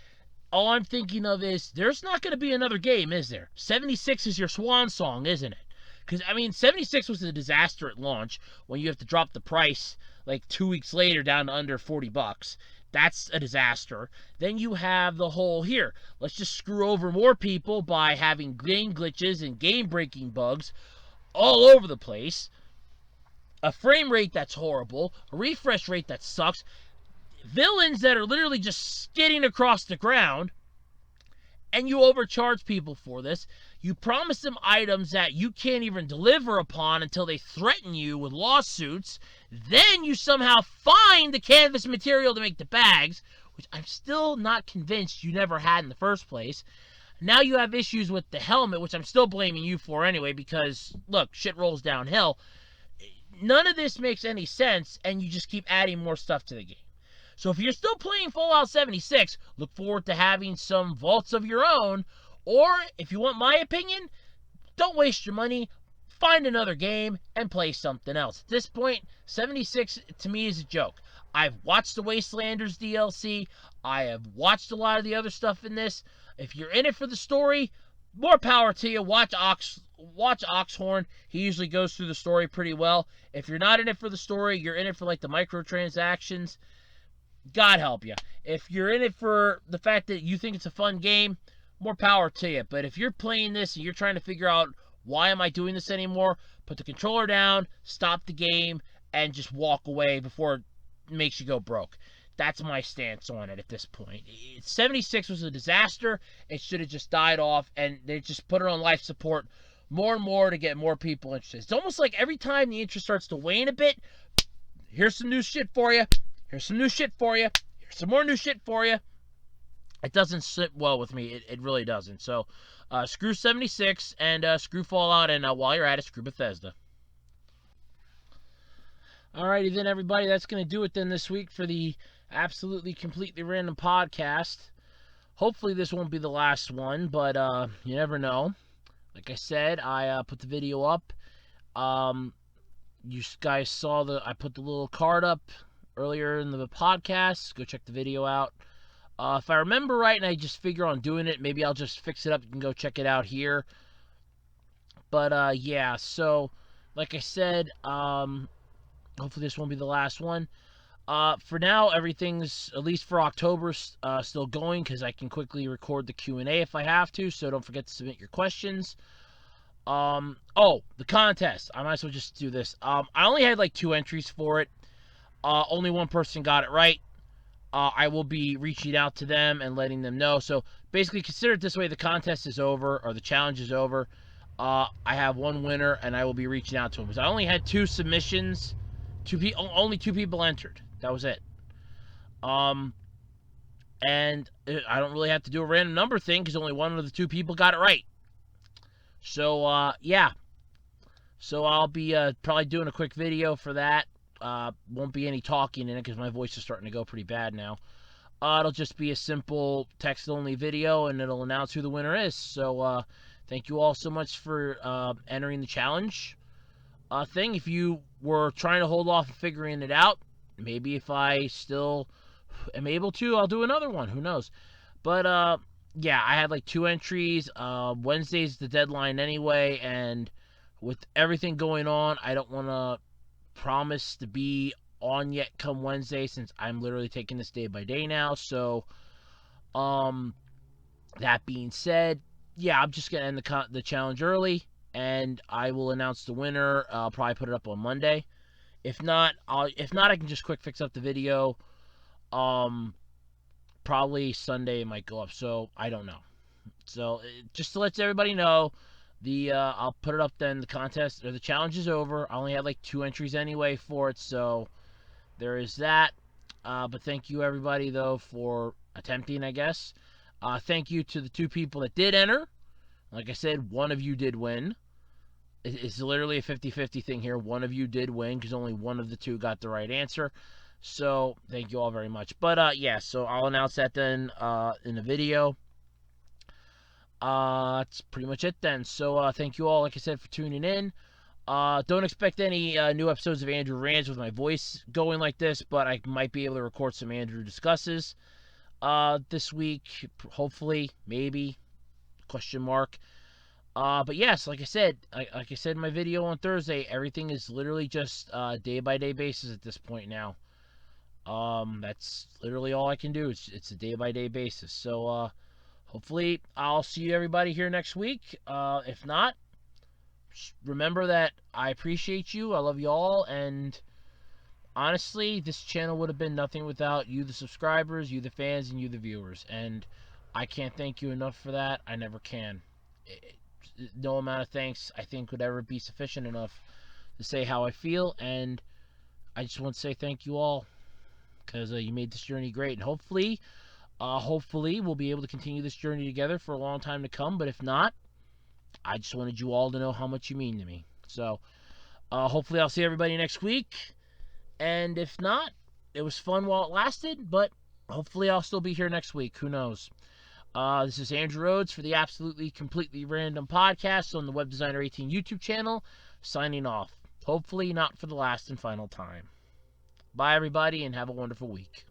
All I'm thinking of is, there's not going to be another game, is there? 76 is your swan song, isn't it? Because, I mean, 76 was a disaster at launch when you have to drop the price like 2 weeks later down to under $40. That's a disaster. Then you have the whole, here, let's just screw over more people by having game glitches and game-breaking bugs all over the place. A frame rate that's horrible. A refresh rate that sucks. Villains that are literally just skidding across the ground. And you overcharge people for this. You promise them items that you can't even deliver upon until they threaten you with lawsuits. Then you somehow find the canvas material to make the bags, which I'm still not convinced you never had in the first place. Now you have issues with the helmet, which I'm still blaming you for anyway, because, look, shit rolls downhill. None of this makes any sense, and you just keep adding more stuff to the game. So if you're still playing Fallout 76, look forward to having some vaults of your own. Or, if you want my opinion, don't waste your money. Find another game and play something else. At this point, 76 to me is a joke. I've watched the Wastelanders DLC. I have watched a lot of the other stuff in this. If you're in it for the story, more power to you. Watch Oxhorn. He usually goes through the story pretty well. If you're not in it for the story, you're in it for like the microtransactions, God help you. If you're in it for the fact that you think it's a fun game, more power to you. But if you're playing this and you're trying to figure out, why am I doing this anymore? Put the controller down, stop the game, and just walk away before it makes you go broke. That's my stance on it at this point. 76 was a disaster. It should have just died off, and they just put it on life support more and more to get more people interested. It's almost like every time the interest starts to wane a bit, here's some new shit for you. Here's some new shit for you. Here's some more new shit for you. It doesn't sit well with me. It really doesn't. So, screw 76 and screw Fallout, and while you're at it, screw Bethesda. Alrighty then, everybody. That's going to do it then this week for the absolutely completely random podcast. Hopefully this won't be the last one, but you never know. Like I said, I put the video up. You guys saw I put the little card up earlier in the podcast. Go check the video out. If I remember right and I just figure on doing it, maybe I'll just fix it up. You can go check it out here. But, yeah, so, like I said, hopefully this won't be the last one. For now, everything's, at least for October, still going, because I can quickly record the Q&A if I have to, so don't forget to submit your questions. Oh, the contest. I might as well just do this. I only had, like, 2 entries for it. Only one person got it right. I will be reaching out to them and letting them know. So, basically, consider it this way. The contest is over, or the challenge is over. I have one winner, and I will be reaching out to him. Because I only had 2 only 2 people entered. That was it. And And I don't really have to do a random number thing because only one of the two people got it right. So, yeah. So I'll be probably doing a quick video for that. Won't be any talking in it because my voice is starting to go pretty bad now. It'll just be a simple text-only video, and it'll announce who the winner is. So, thank you all so much for entering the challenge thing. If you were trying to hold off and figuring it out, maybe if I still am able to, I'll do another one. Who knows? But, yeah, I had like 2 entries. Wednesday's the deadline anyway, and with everything going on, I don't want to promise to be on yet come Wednesday since I'm literally taking this day by day now. So, that being said, yeah, I'm just gonna end the challenge early, and I will announce the winner. I'll probably put it up on Monday. If not, I can just quick fix up the video. Probably Sunday it might go up. So I don't know. So just to let everybody know, I'll put it up then. The contest or the challenge is over. I only had like 2 entries anyway for it, so there is that. But thank you everybody though for attempting, I guess. Thank you to the 2 people that did enter. Like I said, one of you did win. It's literally a 50-50 thing here. One of you did win because only one of the 2 got the right answer. So thank you all very much. But yeah, so I'll announce that then in the video. That's pretty much it then. So thank you all, like I said, for tuning in. Don't expect any new episodes of Andrew Rants with my voice going like this, but I might be able to record some Andrew Discusses this week, hopefully, maybe, question mark. But yes, like I said in my video on Thursday, everything is literally just day-by-day basis at this point now. That's literally all I can do. It's a day-by-day basis. So, hopefully, I'll see everybody here next week. If not, remember that I appreciate you. I love you all. And honestly, this channel would have been nothing without you, the subscribers, you, the fans, and you, the viewers. And I can't thank you enough for that. I never can. No amount of thanks, I think, would ever be sufficient enough to say how I feel. And I just want to say thank you all because you made this journey great. And hopefully we'll be able to continue this journey together for a long time to come. But if not, I just wanted you all to know how much you mean to me. So, hopefully I'll see everybody next week. And if not, it was fun while it lasted. But hopefully I'll still be here next week. Who knows? This is Andrew Rhodes for the Absolutely Completely Random Podcast on the Web Designer 18 YouTube channel, signing off. Hopefully not for the last and final time. Bye, everybody, and have a wonderful week.